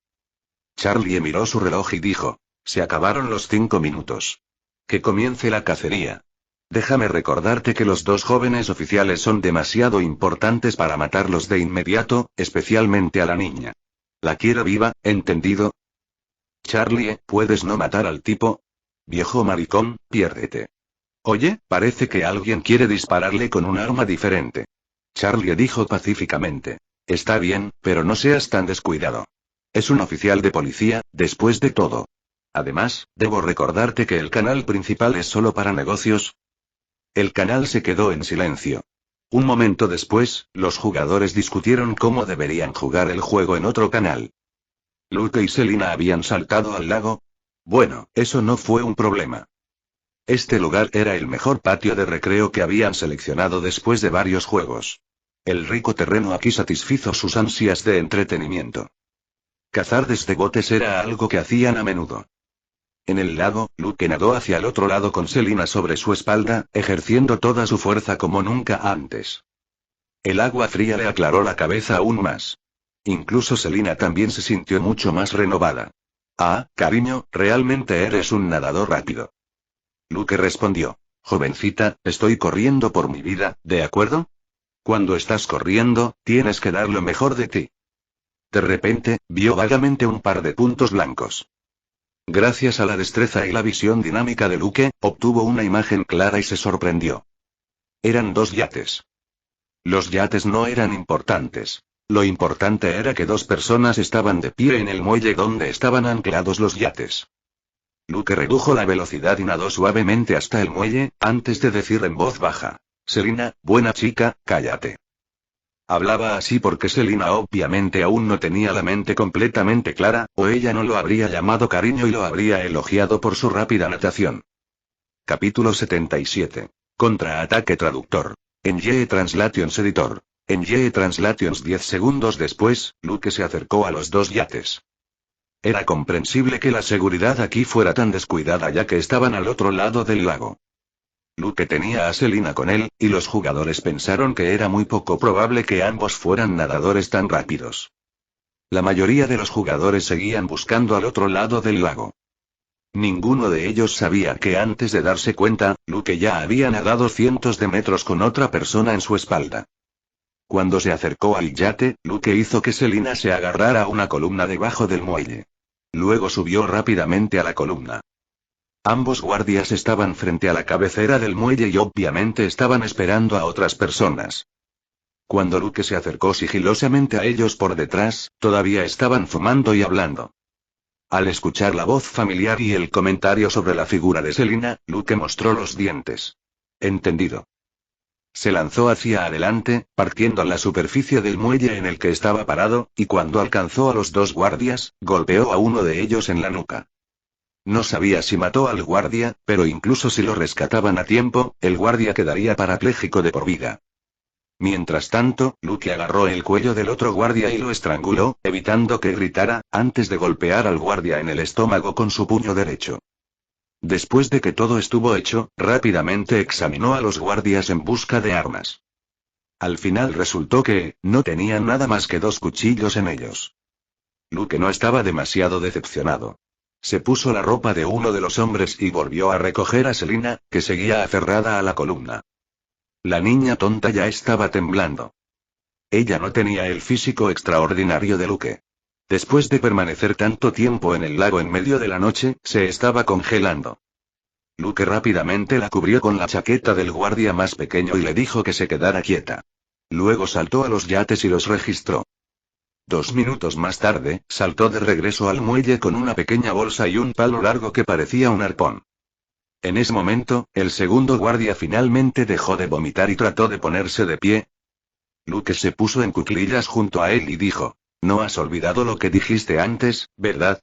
Charlie miró su reloj y dijo: se acabaron los 5 minutos. Que comience la cacería. Déjame recordarte que los dos jóvenes oficiales son demasiado importantes para matarlos de inmediato, especialmente a la niña. La quiero viva, ¿entendido? Charlie, ¿puedes no matar al tipo? Viejo maricón, piérdete. Oye, parece que alguien quiere dispararle con un arma diferente. Charlie dijo pacíficamente. Está bien, pero no seas tan descuidado. Es un oficial de policía, después de todo. Además, debo recordarte que el canal principal es solo para negocios. El canal se quedó en silencio. Un momento después, los jugadores discutieron cómo deberían jugar el juego en otro canal. Luke y Selina habían saltado al lago. Bueno, eso no fue un problema. Este lugar era el mejor patio de recreo que habían seleccionado después de varios juegos. El rico terreno aquí satisfizo sus ansias de entretenimiento. Cazar desde botes era algo que hacían a menudo. En el lago, Luke nadó hacia el otro lado con Selina sobre su espalda, ejerciendo toda su fuerza como nunca antes. El agua fría le aclaró la cabeza aún más. Incluso Selina también se sintió mucho más renovada. Ah, cariño, realmente eres un nadador rápido. Luke respondió. Jovencita, estoy corriendo por mi vida, ¿de acuerdo? Cuando estás corriendo, tienes que dar lo mejor de ti. De repente, vio vagamente un par de puntos blancos. Gracias a la destreza y la visión dinámica de Luke, obtuvo una imagen clara y se sorprendió. Eran dos yates. Los yates no eran importantes. Lo importante era que dos personas estaban de pie en el muelle donde estaban anclados los yates. Luke redujo la velocidad y nadó suavemente hasta el muelle, antes de decir en voz baja: Selina, buena chica, cállate. Hablaba así porque Selina obviamente aún no tenía la mente completamente clara, o ella no lo habría llamado cariño y lo habría elogiado por su rápida natación. Capítulo 77. Contraataque traductor. En YE Translations Editor. En YE Translations 10 segundos después, Luke se acercó a los dos yates. Era comprensible que la seguridad aquí fuera tan descuidada ya que estaban al otro lado del lago. Luke tenía a Selina con él, y los jugadores pensaron que era muy poco probable que ambos fueran nadadores tan rápidos. La mayoría de los jugadores seguían buscando al otro lado del lago. Ninguno de ellos sabía que antes de darse cuenta, Luke ya había nadado cientos de metros con otra persona en su espalda. Cuando se acercó al yate, Luke hizo que Selina se agarrara a una columna debajo del muelle. Luego subió rápidamente a la columna. Ambos guardias estaban frente a la cabecera del muelle y obviamente estaban esperando a otras personas. Cuando Luke se acercó sigilosamente a ellos por detrás, todavía estaban fumando y hablando. Al escuchar la voz familiar y el comentario sobre la figura de Selina, Luke mostró los dientes. Entendido. Se lanzó hacia adelante, partiendo la superficie del muelle en el que estaba parado, y cuando alcanzó a los dos guardias, golpeó a uno de ellos en la nuca. No sabía si mató al guardia, pero incluso si lo rescataban a tiempo, el guardia quedaría parapléjico de por vida. Mientras tanto, Luke agarró el cuello del otro guardia y lo estranguló, evitando que gritara, antes de golpear al guardia en el estómago con su puño derecho. Después de que todo estuvo hecho, rápidamente examinó a los guardias en busca de armas. Al final resultó que, no tenían nada más que dos cuchillos en ellos. Luke no estaba demasiado decepcionado. Se puso la ropa de uno de los hombres y volvió a recoger a Selina, que seguía aferrada a la columna. La niña tonta ya estaba temblando. Ella no tenía el físico extraordinario de Luke. Después de permanecer tanto tiempo en el lago en medio de la noche, se estaba congelando. Luke rápidamente la cubrió con la chaqueta del guardia más pequeño y le dijo que se quedara quieta. Luego saltó a los yates y los registró. 2 minutos más tarde, saltó de regreso al muelle con una pequeña bolsa y un palo largo que parecía un arpón. En ese momento, el segundo guardia finalmente dejó de vomitar y trató de ponerse de pie. Luke se puso en cuclillas junto a él y dijo: «No has olvidado lo que dijiste antes, ¿verdad?».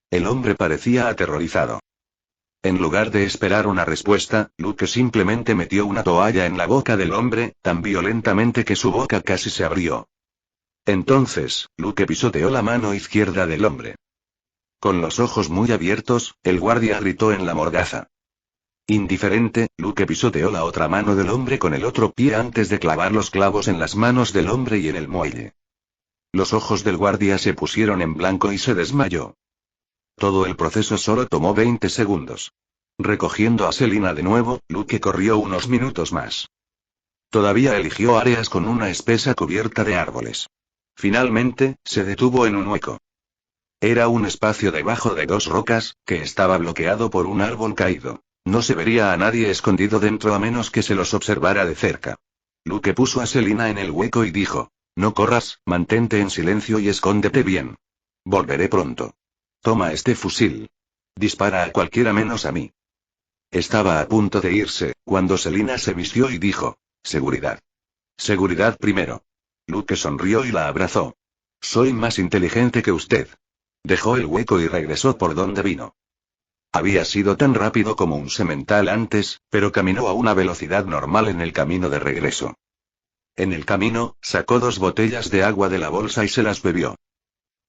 El hombre parecía aterrorizado. En lugar de esperar una respuesta, Luke simplemente metió una toalla en la boca del hombre, tan violentamente que su boca casi se abrió. Entonces, Luke pisoteó la mano izquierda del hombre. Con los ojos muy abiertos, el guardia gritó en la mordaza. Indiferente, Luke pisoteó la otra mano del hombre con el otro pie antes de clavar los clavos en las manos del hombre y en el muelle. Los ojos del guardia se pusieron en blanco y se desmayó. Todo el proceso solo tomó 20 segundos. Recogiendo a Selina de nuevo, Luke corrió unos minutos más. Todavía eligió áreas con una espesa cubierta de árboles. Finalmente, se detuvo en un hueco. Era un espacio debajo de dos rocas, que estaba bloqueado por un árbol caído. No se vería a nadie escondido dentro a menos que se los observara de cerca. Luke puso a Selina en el hueco y dijo: «No corras, mantente en silencio y escóndete bien. Volveré pronto. Toma este fusil. Dispara a cualquiera menos a mí». Estaba a punto de irse, cuando Selina se vistió y dijo: «Seguridad. Seguridad primero». Luke sonrió y la abrazó. «Soy más inteligente que usted». Dejó el hueco y regresó por donde vino. Había sido tan rápido como un semental antes, pero caminó a una velocidad normal en el camino de regreso. En el camino, sacó 2 botellas de agua de la bolsa y se las bebió.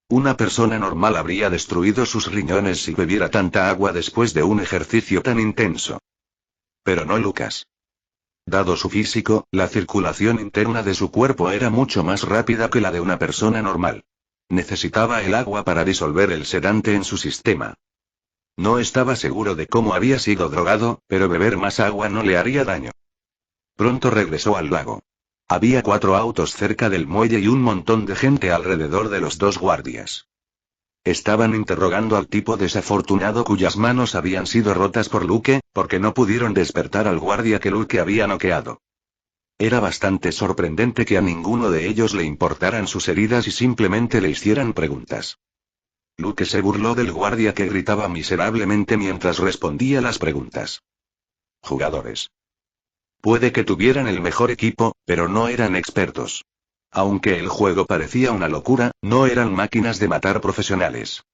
Una persona normal habría destruido sus riñones si bebiera tanta agua después de un ejercicio tan intenso. Pero no Lucas. Dado su físico, la circulación interna de su cuerpo era mucho más rápida que la de una persona normal. Necesitaba el agua para disolver el sedante en su sistema. No estaba seguro de cómo había sido drogado, pero beber más agua no le haría daño. Pronto regresó al lago. Había 4 autos cerca del muelle y un montón de gente alrededor de los 2 guardias. Estaban interrogando al tipo desafortunado cuyas manos habían sido rotas por Luke, porque no pudieron despertar al guardia que Luke había noqueado. Era bastante sorprendente que a ninguno de ellos le importaran sus heridas y simplemente le hicieran preguntas. Luke se burló del guardia que gritaba miserablemente mientras respondía las preguntas. Jugadores. Puede que tuvieran el mejor equipo, pero no eran expertos. Aunque el juego parecía una locura, no eran máquinas de matar profesionales.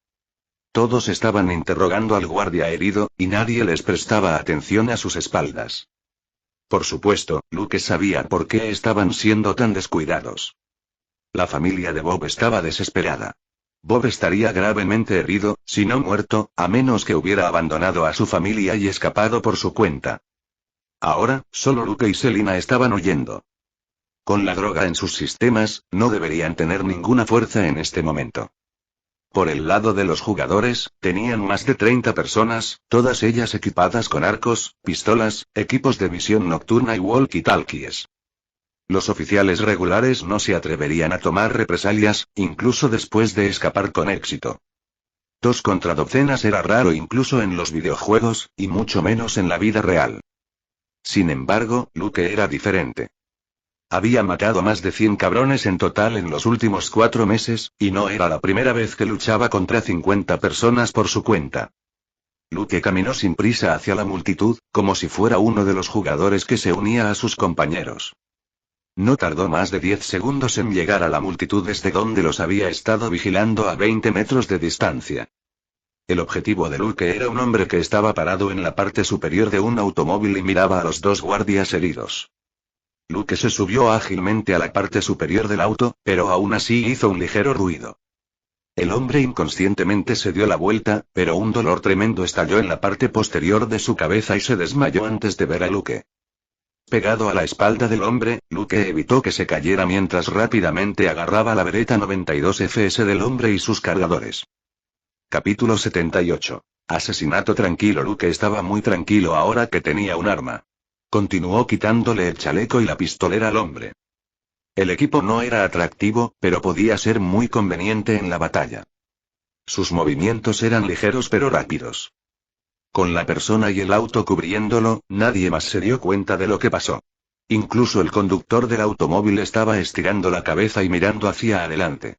Todos estaban interrogando al guardia herido, y nadie les prestaba atención a sus espaldas. Por supuesto, Luke sabía por qué estaban siendo tan descuidados. La familia de Bob estaba desesperada. Bob estaría gravemente herido, si no muerto, a menos que hubiera abandonado a su familia y escapado por su cuenta. Ahora, solo Luke y Selina estaban huyendo. Con la droga en sus sistemas, no deberían tener ninguna fuerza en este momento. Por el lado de los jugadores, tenían más de 30 personas, todas ellas equipadas con arcos, pistolas, equipos de visión nocturna y walkie-talkies. Los oficiales regulares no se atreverían a tomar represalias, incluso después de escapar con éxito. 2 contra docenas era raro incluso en los videojuegos, y mucho menos en la vida real. Sin embargo, Luke era diferente. Había matado más de 100 cabrones en total en los últimos 4 meses, y no era la primera vez que luchaba contra 50 personas por su cuenta. Luke caminó sin prisa hacia la multitud, como si fuera uno de los jugadores que se unía a sus compañeros. No tardó más de 10 segundos en llegar a la multitud desde donde los había estado vigilando a 20 metros de distancia. El objetivo de Luke era un hombre que estaba parado en la parte superior de un automóvil y miraba a los 2 guardias heridos. Luke se subió ágilmente a la parte superior del auto, pero aún así hizo un ligero ruido. El hombre inconscientemente se dio la vuelta, pero un dolor tremendo estalló en la parte posterior de su cabeza y se desmayó antes de ver a Luke. Pegado a la espalda del hombre, Luke evitó que se cayera mientras rápidamente agarraba la Beretta 92 FS del hombre y sus cargadores. Capítulo 78. Asesinato tranquilo. Luke estaba muy tranquilo ahora que tenía un arma. Continuó quitándole el chaleco y la pistolera al hombre. El equipo no era atractivo, pero podía ser muy conveniente en la batalla. Sus movimientos eran ligeros pero rápidos. Con la persona y el auto cubriéndolo, nadie más se dio cuenta de lo que pasó. Incluso el conductor del automóvil estaba estirando la cabeza y mirando hacia adelante.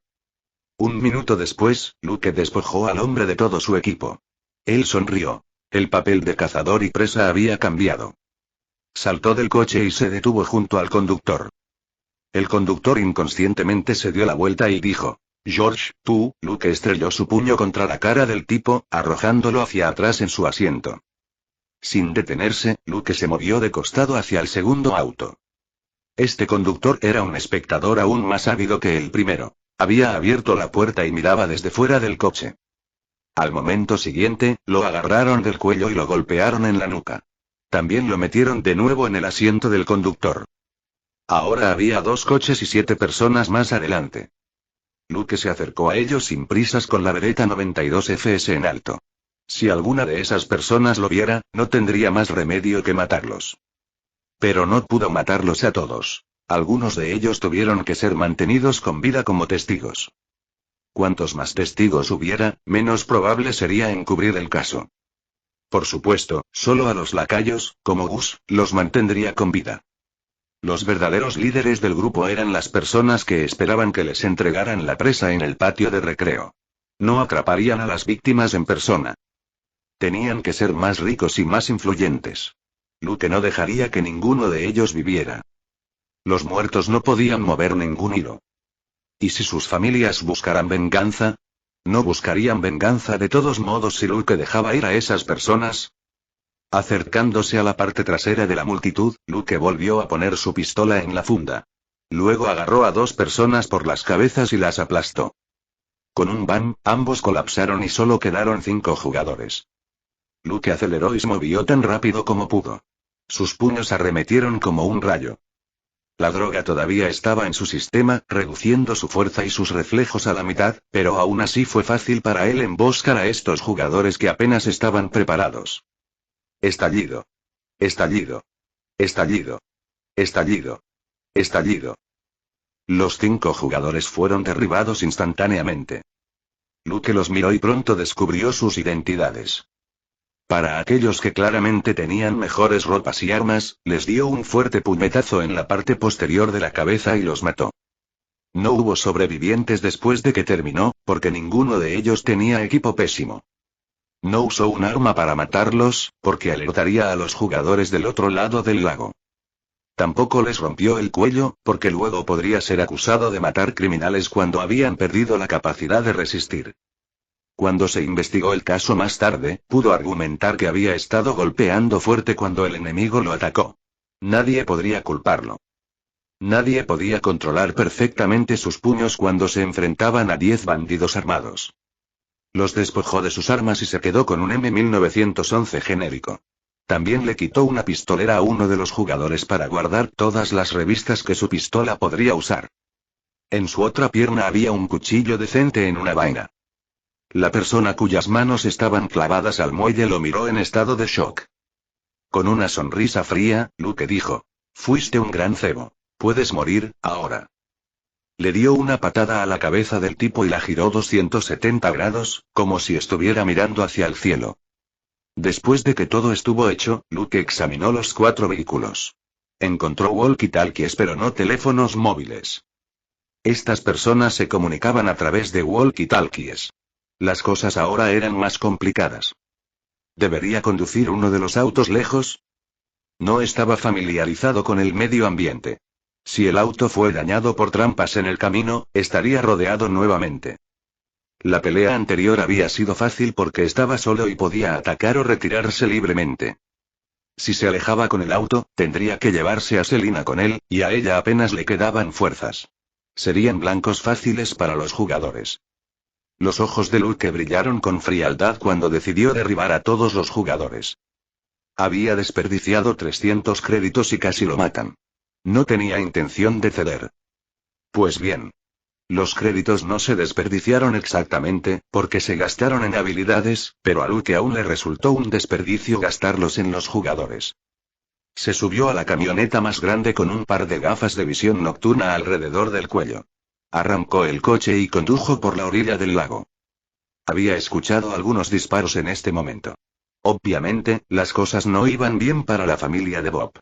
Un minuto después, Luke despojó al hombre de todo su equipo. Él sonrió. El papel de cazador y presa había cambiado. Saltó del coche y se detuvo junto al conductor. El conductor inconscientemente se dio la vuelta y dijo: «George, tú». Luke estrelló su puño contra la cara del tipo, arrojándolo hacia atrás en su asiento. Sin detenerse, Luke se movió de costado hacia el segundo auto. Este conductor era un espectador aún más ávido que el primero. Había abierto la puerta y miraba desde fuera del coche. Al momento siguiente, lo agarraron del cuello y lo golpearon en la nuca. También lo metieron de nuevo en el asiento del conductor. Ahora había 2 coches y 7 personas más adelante. Luke se acercó a ellos sin prisas con la Beretta 92 FS en alto. Si alguna de esas personas lo viera, no tendría más remedio que matarlos. Pero no pudo matarlos a todos. Algunos de ellos tuvieron que ser mantenidos con vida como testigos. Cuantos más testigos hubiera, menos probable sería encubrir el caso. Por supuesto, solo a los lacayos, como Gus, los mantendría con vida. Los verdaderos líderes del grupo eran las personas que esperaban que les entregaran la presa en el patio de recreo. No atraparían a las víctimas en persona. Tenían que ser más ricos y más influyentes. Luke no dejaría que ninguno de ellos viviera. Los muertos no podían mover ningún hilo. ¿Y si sus familias buscaran venganza? ¿No buscarían venganza de todos modos si Luke dejaba ir a esas personas? Acercándose a la parte trasera de la multitud, Luke volvió a poner su pistola en la funda. Luego agarró a 2 personas por las cabezas y las aplastó. Con un bam, ambos colapsaron y solo quedaron 5 jugadores. Luke aceleró y se movió tan rápido como pudo. Sus puños arremetieron como un rayo. La droga todavía estaba en su sistema, reduciendo su fuerza y sus reflejos a la mitad, pero aún así fue fácil para él emboscar a estos jugadores que apenas estaban preparados. Estallido. Estallido. Estallido. Estallido. Estallido. Los 5 jugadores fueron derribados instantáneamente. Luke los miró y pronto descubrió sus identidades. Para aquellos que claramente tenían mejores ropas y armas, les dio un fuerte puñetazo en la parte posterior de la cabeza y los mató. No hubo sobrevivientes después de que terminó, porque ninguno de ellos tenía equipo pésimo. No usó un arma para matarlos, porque alertaría a los jugadores del otro lado del lago. Tampoco les rompió el cuello, porque luego podría ser acusado de matar criminales cuando habían perdido la capacidad de resistir. Cuando se investigó el caso más tarde, pudo argumentar que había estado golpeando fuerte cuando el enemigo lo atacó. Nadie podría culparlo. Nadie podía controlar perfectamente sus puños cuando se enfrentaban a 10 bandidos armados. Los despojó de sus armas y se quedó con un M1911 genérico. También le quitó una pistolera a uno de los jugadores para guardar todas las revistas que su pistola podría usar. En su otra pierna había un cuchillo decente en una vaina. La persona cuyas manos estaban clavadas al muelle lo miró en estado de shock. Con una sonrisa fría, Luke dijo: «Fuiste un gran cebo. Puedes morir, ahora». Le dio una patada a la cabeza del tipo y la giró 270 grados, como si estuviera mirando hacia el cielo. Después de que todo estuvo hecho, Luke examinó los 4 vehículos. Encontró walkie-talkies pero no teléfonos móviles. Estas personas se comunicaban a través de walkie-talkies. Las cosas ahora eran más complicadas. ¿Debería conducir uno de los autos lejos? No estaba familiarizado con el medio ambiente. Si el auto fue dañado por trampas en el camino, estaría rodeado nuevamente. La pelea anterior había sido fácil porque estaba solo y podía atacar o retirarse libremente. Si se alejaba con el auto, tendría que llevarse a Selina con él, y a ella apenas le quedaban fuerzas. Serían blancos fáciles para los jugadores. Los ojos de Luke brillaron con frialdad cuando decidió derribar a todos los jugadores. Había desperdiciado 300 créditos y casi lo matan. No tenía intención de ceder. Pues bien. Los créditos no se desperdiciaron exactamente, porque se gastaron en habilidades, pero a Luke aún le resultó un desperdicio gastarlos en los jugadores. Se subió a la camioneta más grande con un par de gafas de visión nocturna alrededor del cuello. Arrancó el coche y condujo por la orilla del lago. Había escuchado algunos disparos en este momento. Obviamente, las cosas no iban bien para la familia de Bob.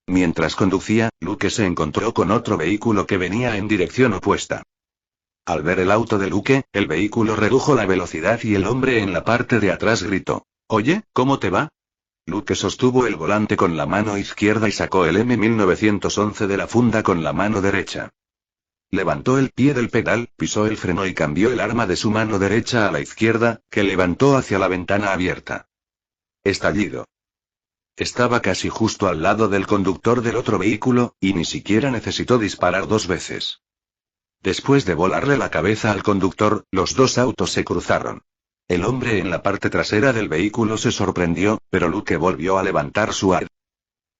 Mientras conducía, Luke se encontró con otro vehículo que venía en dirección opuesta. Al ver el auto de Luke, el vehículo redujo la velocidad y el hombre en la parte de atrás gritó: «Oye, ¿cómo te va?». Luke sostuvo el volante con la mano izquierda y sacó el M1911 de la funda con la mano derecha. Levantó el pie del pedal, pisó el freno y cambió el arma de su mano derecha a la izquierda, que levantó hacia la ventana abierta. Estallido. Estaba casi justo al lado del conductor del otro vehículo, y ni siquiera necesitó disparar 2 veces. Después de volarle la cabeza al conductor, los 2 autos se cruzaron. El hombre en la parte trasera del vehículo se sorprendió, pero Luke volvió a levantar su arma.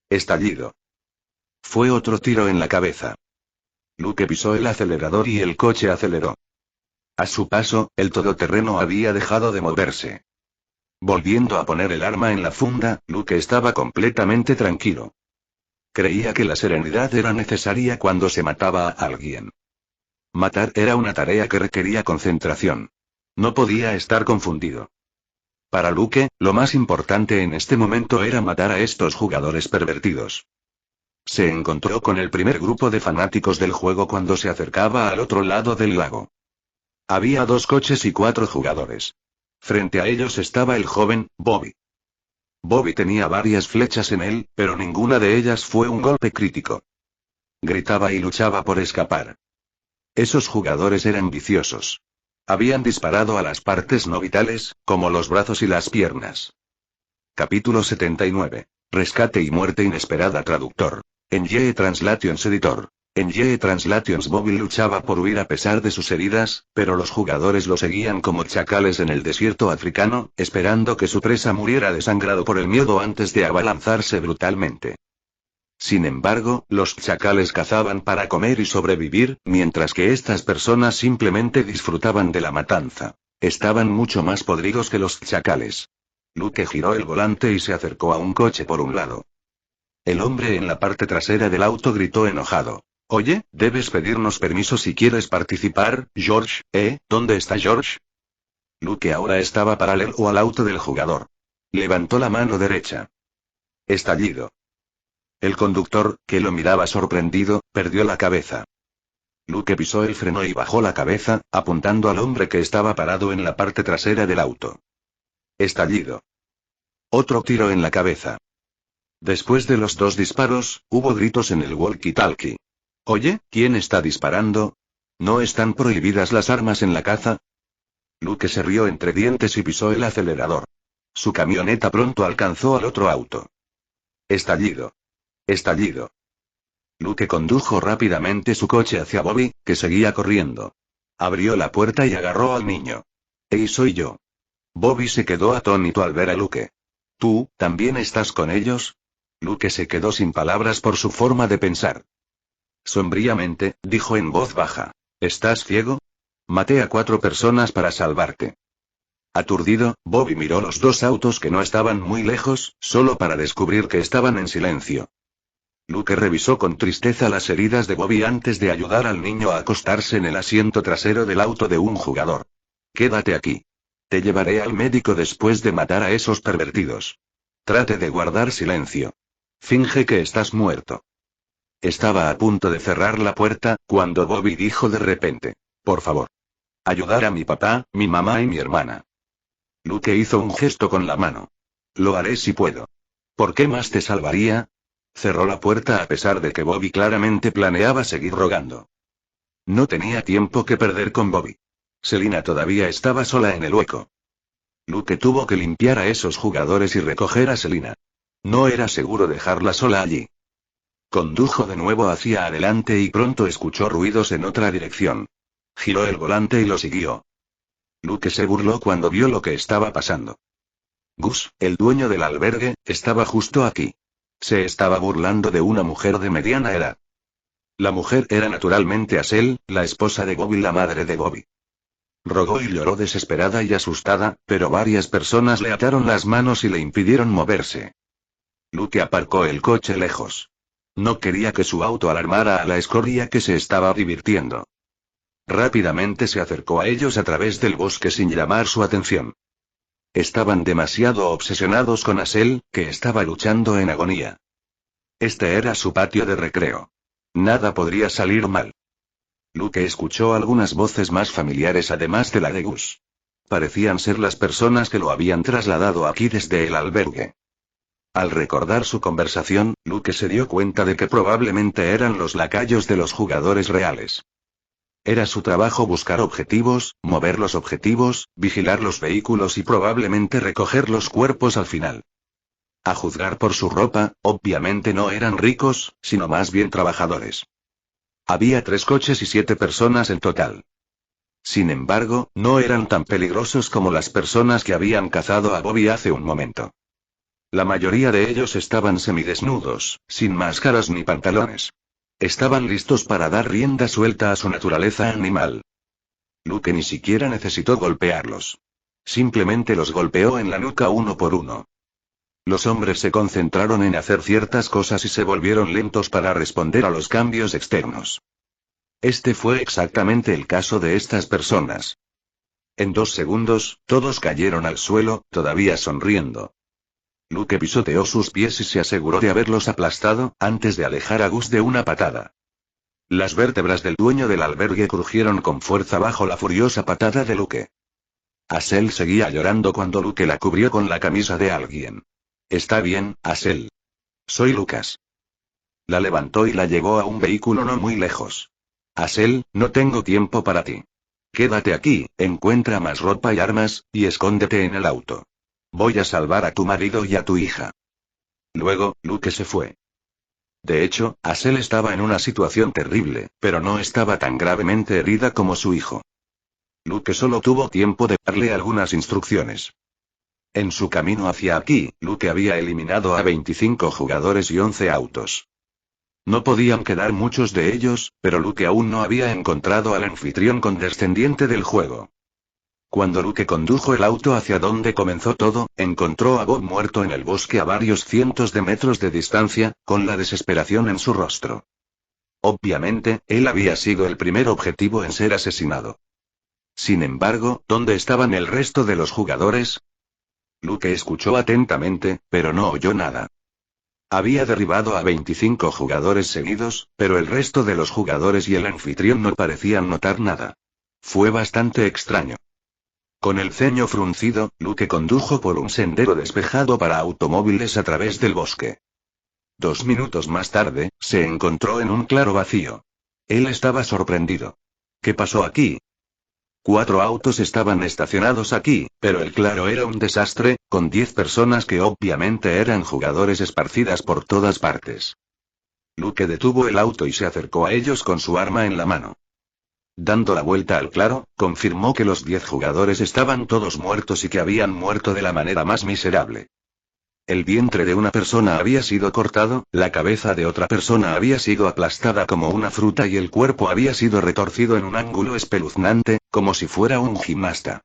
Estallido. Fue otro tiro en la cabeza. Luke pisó el acelerador y el coche aceleró. A su paso, el todoterreno había dejado de moverse. Volviendo a poner el arma en la funda, Luke estaba completamente tranquilo. Creía que la serenidad era necesaria cuando se mataba a alguien. Matar era una tarea que requería concentración. No podía estar confundido. Para Luke, lo más importante en este momento era matar a estos jugadores pervertidos. Se encontró con el primer grupo de fanáticos del juego cuando se acercaba al otro lado del lago. Había 2 coches y 4 jugadores. Frente a ellos estaba el joven, Bobby. Bobby tenía varias flechas en él, pero ninguna de ellas fue un golpe crítico. Gritaba y luchaba por escapar. Esos jugadores eran viciosos. Habían disparado a las partes no vitales, como los brazos y las piernas. Capítulo 79. Rescate y muerte inesperada. Traductor. En Ye Translations Editor. En Ye Translations Bobby luchaba por huir a pesar de sus heridas, pero los jugadores lo seguían como chacales en el desierto africano, esperando que su presa muriera desangrado por el miedo antes de abalanzarse brutalmente. Sin embargo, los chacales cazaban para comer y sobrevivir, mientras que estas personas simplemente disfrutaban de la matanza. Estaban mucho más podridos que los chacales. Luke giró el volante y se acercó a un coche por un lado. El hombre en la parte trasera del auto gritó enojado: «Oye, debes pedirnos permiso si quieres participar, George, ¿eh? ¿Dónde está George?». Luke ahora estaba paralelo al auto del jugador. Levantó la mano derecha. Estallido. El conductor, que lo miraba sorprendido, perdió la cabeza. Luke pisó el freno y bajó la cabeza, apuntando al hombre que estaba parado en la parte trasera del auto. Estallido. Otro tiro en la cabeza. Después de los dos disparos, hubo gritos en el walkie-talkie. Oye, ¿quién está disparando? ¿No están prohibidas las armas en la caza? Luke se rió entre dientes y pisó el acelerador. Su camioneta pronto alcanzó al otro auto. Estallido. Estallido. Luke condujo rápidamente su coche hacia Bobby, que seguía corriendo. Abrió la puerta y agarró al niño. ¡Ey, soy yo! Bobby se quedó atónito al ver a Luke. ¿Tú, también estás con ellos? Luke se quedó sin palabras por su forma de pensar. Sombríamente, dijo en voz baja. ¿Estás ciego? Maté a 4 personas para salvarte. Aturdido, Bobby miró los dos autos que no estaban muy lejos, solo para descubrir que estaban en silencio. Luke revisó con tristeza las heridas de Bobby antes de ayudar al niño a acostarse en el asiento trasero del auto de un jugador. Quédate aquí. Te llevaré al médico después de matar a esos pervertidos. Trate de guardar silencio. Finge que estás muerto. Estaba a punto de cerrar la puerta, cuando Bobby dijo de repente. Por favor. Ayudar a mi papá, mi mamá y mi hermana. Luke hizo un gesto con la mano. Lo haré si puedo. ¿Por qué más te salvaría? Cerró la puerta a pesar de que Bobby claramente planeaba seguir rogando. No tenía tiempo que perder con Bobby. Selina todavía estaba sola en el hueco. Luke tuvo que limpiar a esos jugadores y recoger a Selina. No era seguro dejarla sola allí. Condujo de nuevo hacia adelante y pronto escuchó ruidos en otra dirección. Giró el volante y lo siguió. Luke se burló cuando vio lo que estaba pasando. Gus, el dueño del albergue, estaba justo aquí. Se estaba burlando de una mujer de mediana edad. La mujer era naturalmente Asel, la esposa de Bobby, la madre de Bobby. Rogó y lloró desesperada y asustada, pero varias personas le ataron las manos y le impidieron moverse. Luke aparcó el coche lejos. No quería que su auto alarmara a la escoria que se estaba divirtiendo. Rápidamente se acercó a ellos a través del bosque sin llamar su atención. Estaban demasiado obsesionados con Asel, que estaba luchando en agonía. Este era su patio de recreo. Nada podría salir mal. Luke escuchó algunas voces más familiares además de la de Gus. Parecían ser las personas que lo habían trasladado aquí desde el albergue. Al recordar su conversación, Luke se dio cuenta de que probablemente eran los lacayos de los jugadores reales. Era su trabajo buscar objetivos, mover los objetivos, vigilar los vehículos y probablemente recoger los cuerpos al final. A juzgar por su ropa, obviamente no eran ricos, sino más bien trabajadores. Había 3 coches y 7 personas en total. Sin embargo, no eran tan peligrosos como las personas que habían cazado a Bobby hace un momento. La mayoría de ellos estaban semidesnudos, sin máscaras ni pantalones. Estaban listos para dar rienda suelta a su naturaleza animal. Luke ni siquiera necesitó golpearlos. Simplemente los golpeó en la nuca uno por uno. Los hombres se concentraron en hacer ciertas cosas y se volvieron lentos para responder a los cambios externos. Este fue exactamente el caso de estas personas. En 2 segundos, todos cayeron al suelo, todavía sonriendo. Luke pisoteó sus pies y se aseguró de haberlos aplastado, antes de alejar a Gus de una patada. Las vértebras del dueño del albergue crujieron con fuerza bajo la furiosa patada de Luke. Asel seguía llorando cuando Luke la cubrió con la camisa de alguien. Está bien, Asel. Soy Lucas. La levantó y la llevó a un vehículo no muy lejos. Asel, no tengo tiempo para ti. Quédate aquí, encuentra más ropa y armas, y escóndete en el auto. Voy a salvar a tu marido y a tu hija. Luego, Luke se fue. De hecho, Asel estaba en una situación terrible, pero no estaba tan gravemente herida como su hijo. Luke solo tuvo tiempo de darle algunas instrucciones. En su camino hacia aquí, Luke había eliminado a 25 jugadores y 11 autos. No podían quedar muchos de ellos, pero Luke aún no había encontrado al anfitrión condescendiente del juego. Cuando Luke condujo el auto hacia donde comenzó todo, encontró a Bob muerto en el bosque a varios cientos de metros de distancia, con la desesperación en su rostro. Obviamente, él había sido el primer objetivo en ser asesinado. Sin embargo, ¿dónde estaban el resto de los jugadores? Luke escuchó atentamente, pero no oyó nada. Había derribado a 25 jugadores seguidos, pero el resto de los jugadores y el anfitrión no parecían notar nada. Fue bastante extraño. Con el ceño fruncido, Luke condujo por un sendero despejado para automóviles a través del bosque. 2 minutos más tarde, se encontró en un claro vacío. Él estaba sorprendido. ¿Qué pasó aquí? 4 autos estaban estacionados aquí, pero el claro era un desastre, con 10 personas que obviamente eran jugadores esparcidas por todas partes. Luke detuvo el auto y se acercó a ellos con su arma en la mano. Dando la vuelta al claro, confirmó que los 10 jugadores estaban todos muertos y que habían muerto de la manera más miserable. El vientre de una persona había sido cortado, la cabeza de otra persona había sido aplastada como una fruta y el cuerpo había sido retorcido en un ángulo espeluznante, como si fuera un gimnasta.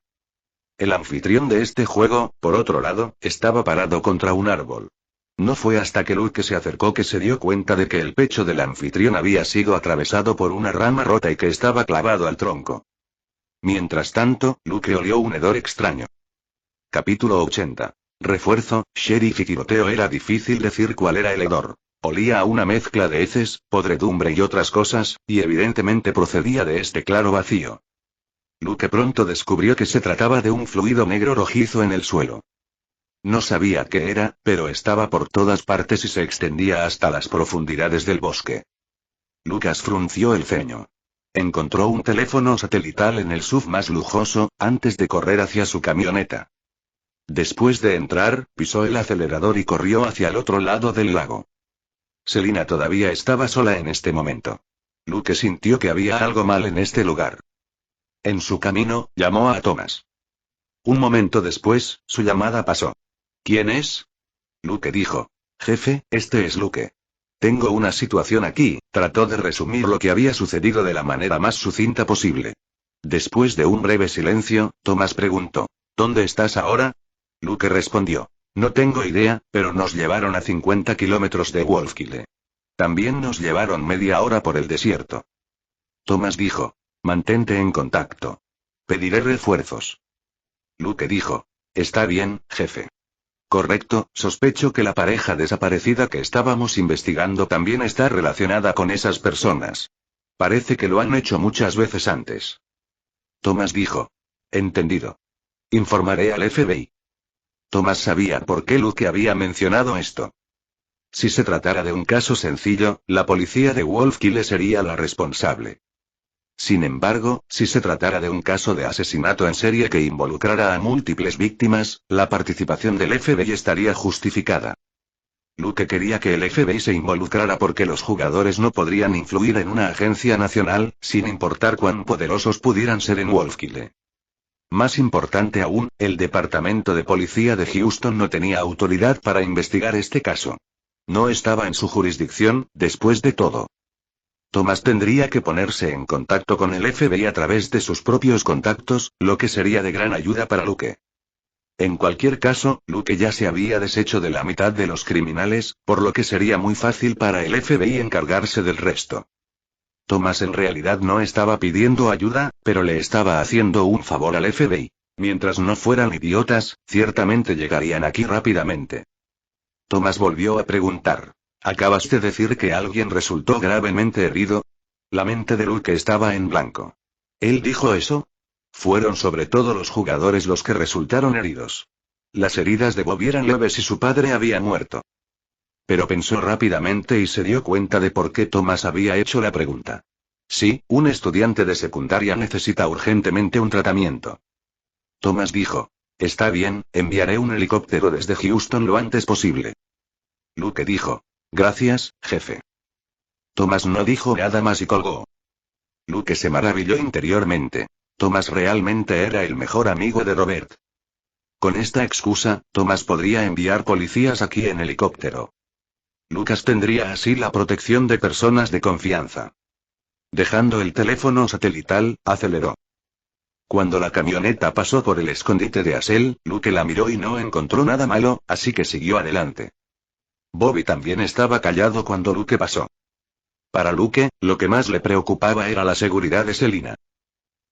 El anfitrión de este juego, por otro lado, estaba parado contra un árbol. No fue hasta que Luke se acercó que se dio cuenta de que el pecho del anfitrión había sido atravesado por una rama rota y que estaba clavado al tronco. Mientras tanto, Luke olió un hedor extraño. Capítulo 80. Refuerzo, sheriff y tiroteo. Era difícil decir cuál era el hedor. Olía a una mezcla de heces, podredumbre y otras cosas, y evidentemente procedía de este claro vacío. Luke pronto descubrió que se trataba de un fluido negro rojizo en el suelo. No sabía qué era, pero estaba por todas partes y se extendía hasta las profundidades del bosque. Lucas frunció el ceño. Encontró un teléfono satelital en el SUV más lujoso, antes de correr hacia su camioneta. Después de entrar, pisó el acelerador y corrió hacia el otro lado del lago. Selina todavía estaba sola en este momento. Luke sintió que había algo mal en este lugar. En su camino, llamó a Thomas. Un momento después, su llamada pasó. ¿Quién es? Luke dijo. Jefe, este es Luke. Tengo una situación aquí. Trató de resumir lo que había sucedido de la manera más sucinta posible. Después de un breve silencio, Thomas preguntó. ¿Dónde estás ahora? Luke respondió. No tengo idea, pero nos llevaron a 50 kilómetros de Wolfkille. También nos llevaron media hora por el desierto. Thomas dijo. Mantente en contacto. Pediré refuerzos. Luke dijo. Está bien, jefe. Correcto, sospecho que la pareja desaparecida que estábamos investigando también está relacionada con esas personas. Parece que lo han hecho muchas veces antes. Thomas dijo. Entendido. Informaré al FBI. Thomas sabía por qué Luke había mencionado esto. Si se tratara de un caso sencillo, la policía de Wolfkille sería la responsable. Sin embargo, si se tratara de un caso de asesinato en serie que involucrara a múltiples víctimas, la participación del FBI estaría justificada. Luke quería que el FBI se involucrara porque los jugadores no podrían influir en una agencia nacional, sin importar cuán poderosos pudieran ser en Wolfkille. Más importante aún, el Departamento de Policía de Houston no tenía autoridad para investigar este caso. No estaba en su jurisdicción, después de todo. Thomas tendría que ponerse en contacto con el FBI a través de sus propios contactos, lo que sería de gran ayuda para Luke. En cualquier caso, Luke ya se había deshecho de la mitad de los criminales, por lo que sería muy fácil para el FBI encargarse del resto. Thomas en realidad no estaba pidiendo ayuda, pero le estaba haciendo un favor al FBI. Mientras no fueran idiotas, ciertamente llegarían aquí rápidamente. Thomas volvió a preguntar. ¿Acabas de decir que alguien resultó gravemente herido? La mente de Luke estaba en blanco. ¿Él dijo eso? Fueron sobre todo los jugadores los que resultaron heridos. Las heridas de Bob eran leves y su padre había muerto. Pero pensó rápidamente y se dio cuenta de por qué Thomas había hecho la pregunta. Sí, un estudiante de secundaria necesita urgentemente un tratamiento. Thomas dijo. Está bien, enviaré un helicóptero desde Houston lo antes posible. Luke dijo. Gracias, jefe. Thomas no dijo nada más y colgó. Luke se maravilló interiormente. Thomas realmente era el mejor amigo de Robert. Con esta excusa, Thomas podría enviar policías aquí en helicóptero. Lucas tendría así la protección de personas de confianza. Dejando el teléfono satelital, aceleró. Cuando la camioneta pasó por el escondite de Asel, Luke la miró y no encontró nada malo, así que siguió adelante. Bobby también estaba callado cuando Luke pasó. Para Luke, lo que más le preocupaba era la seguridad de Selina.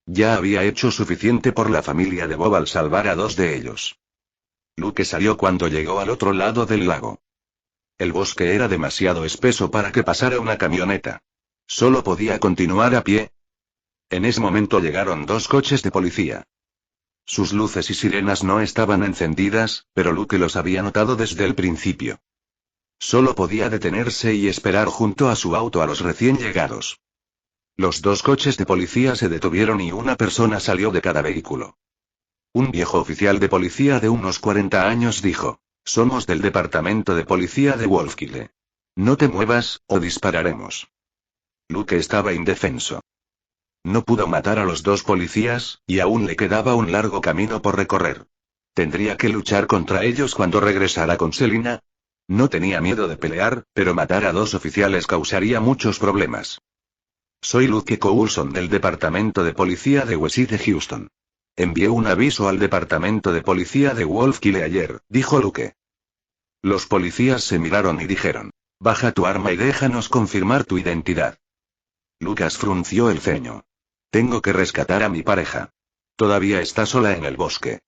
Ya había hecho suficiente por la familia de Bob al salvar a 2 de ellos. Luke salió cuando llegó al otro lado del lago. El bosque era demasiado espeso para que pasara una camioneta. Solo podía continuar a pie. En ese momento llegaron 2 coches de policía. Sus luces y sirenas no estaban encendidas, pero Luke los había notado desde el principio. Solo podía detenerse y esperar junto a su auto a los recién llegados. Los 2 coches de policía se detuvieron y una persona salió de cada vehículo. Un viejo oficial de policía de unos 40 años dijo: «Somos del departamento de policía de Wolfkille. No te muevas, o dispararemos». Luke estaba indefenso. No pudo matar a los 2 policías, y aún le quedaba un largo camino por recorrer. ¿Tendría que luchar contra ellos cuando regresara con Selina? No tenía miedo de pelear, pero matar a 2 oficiales causaría muchos problemas. «Soy Luke Coulson del departamento de policía de West de Houston. Envié un aviso al departamento de policía de Wolfkille ayer», dijo Luke. Los policías se miraron y dijeron: «Baja tu arma y déjanos confirmar tu identidad». Lucas frunció el ceño. «Tengo que rescatar a mi pareja. Todavía está sola en el bosque».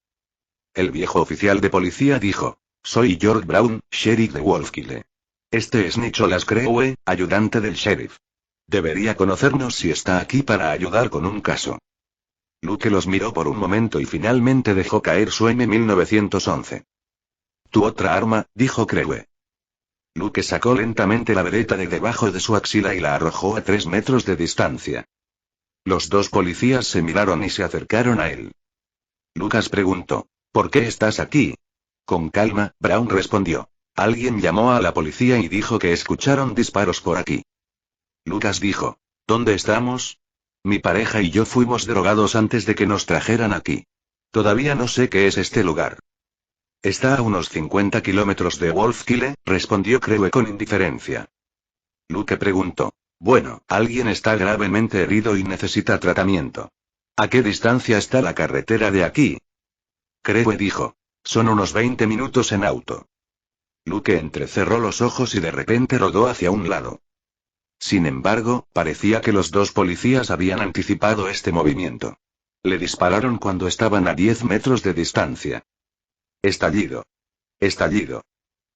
El viejo oficial de policía dijo: «Soy George Brown, sheriff de Wolfkille. Este es Nicholas Crewe, ayudante del sheriff. Debería conocernos si está aquí para ayudar con un caso». Luke los miró por un momento y finalmente dejó caer su M1911. «Tu otra arma», dijo Crewe. Luke sacó lentamente la bereta de debajo de su axila y la arrojó a 3 metros de distancia. Los 2 policías se miraron y se acercaron a él. Lucas preguntó: «¿Por qué estás aquí?» «Con calma», Brown respondió. «Alguien llamó a la policía y dijo que escucharon disparos por aquí». Lucas dijo: «¿Dónde estamos?» «Mi pareja y yo fuimos drogados antes de que nos trajeran aquí. Todavía no sé qué es este lugar». «Está a unos 50 kilómetros de Wolfkille», respondió Crewe con indiferencia. Luke preguntó: «Bueno, alguien está gravemente herido y necesita tratamiento. ¿A qué distancia está la carretera de aquí?» Crewe dijo: «Son unos 20 minutos en auto». Luke entrecerró los ojos y de repente rodó hacia un lado. Sin embargo, parecía que los 2 policías habían anticipado este movimiento. Le dispararon cuando estaban a 10 metros de distancia. Estallido. Estallido.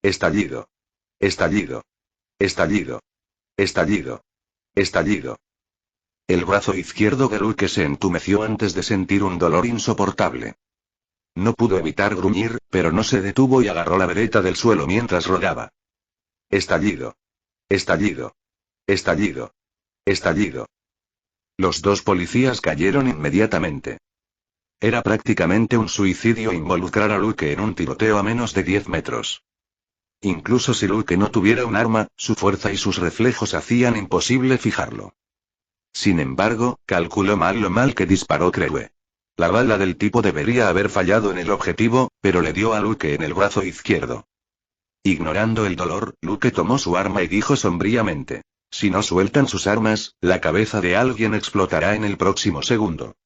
Estallido. Estallido. Estallido. Estallido. Estallido. El brazo izquierdo de Luke se entumeció antes de sentir un dolor insoportable. No pudo evitar gruñir, pero no se detuvo y agarró la bereta del suelo mientras rodaba. Estallido. Estallido. Estallido. Estallido. Los 2 policías cayeron inmediatamente. Era prácticamente un suicidio involucrar a Luke en un tiroteo a menos de 10 metros. Incluso si Luke no tuviera un arma, su fuerza y sus reflejos hacían imposible fijarlo. Sin embargo, calculó mal lo mal que disparó Crewe. La bala del tipo debería haber fallado en el objetivo, pero le dio a Luke en el brazo izquierdo. Ignorando el dolor, Luke tomó su arma y dijo sombríamente: «Si no sueltan sus armas, la cabeza de alguien explotará en el próximo segundo».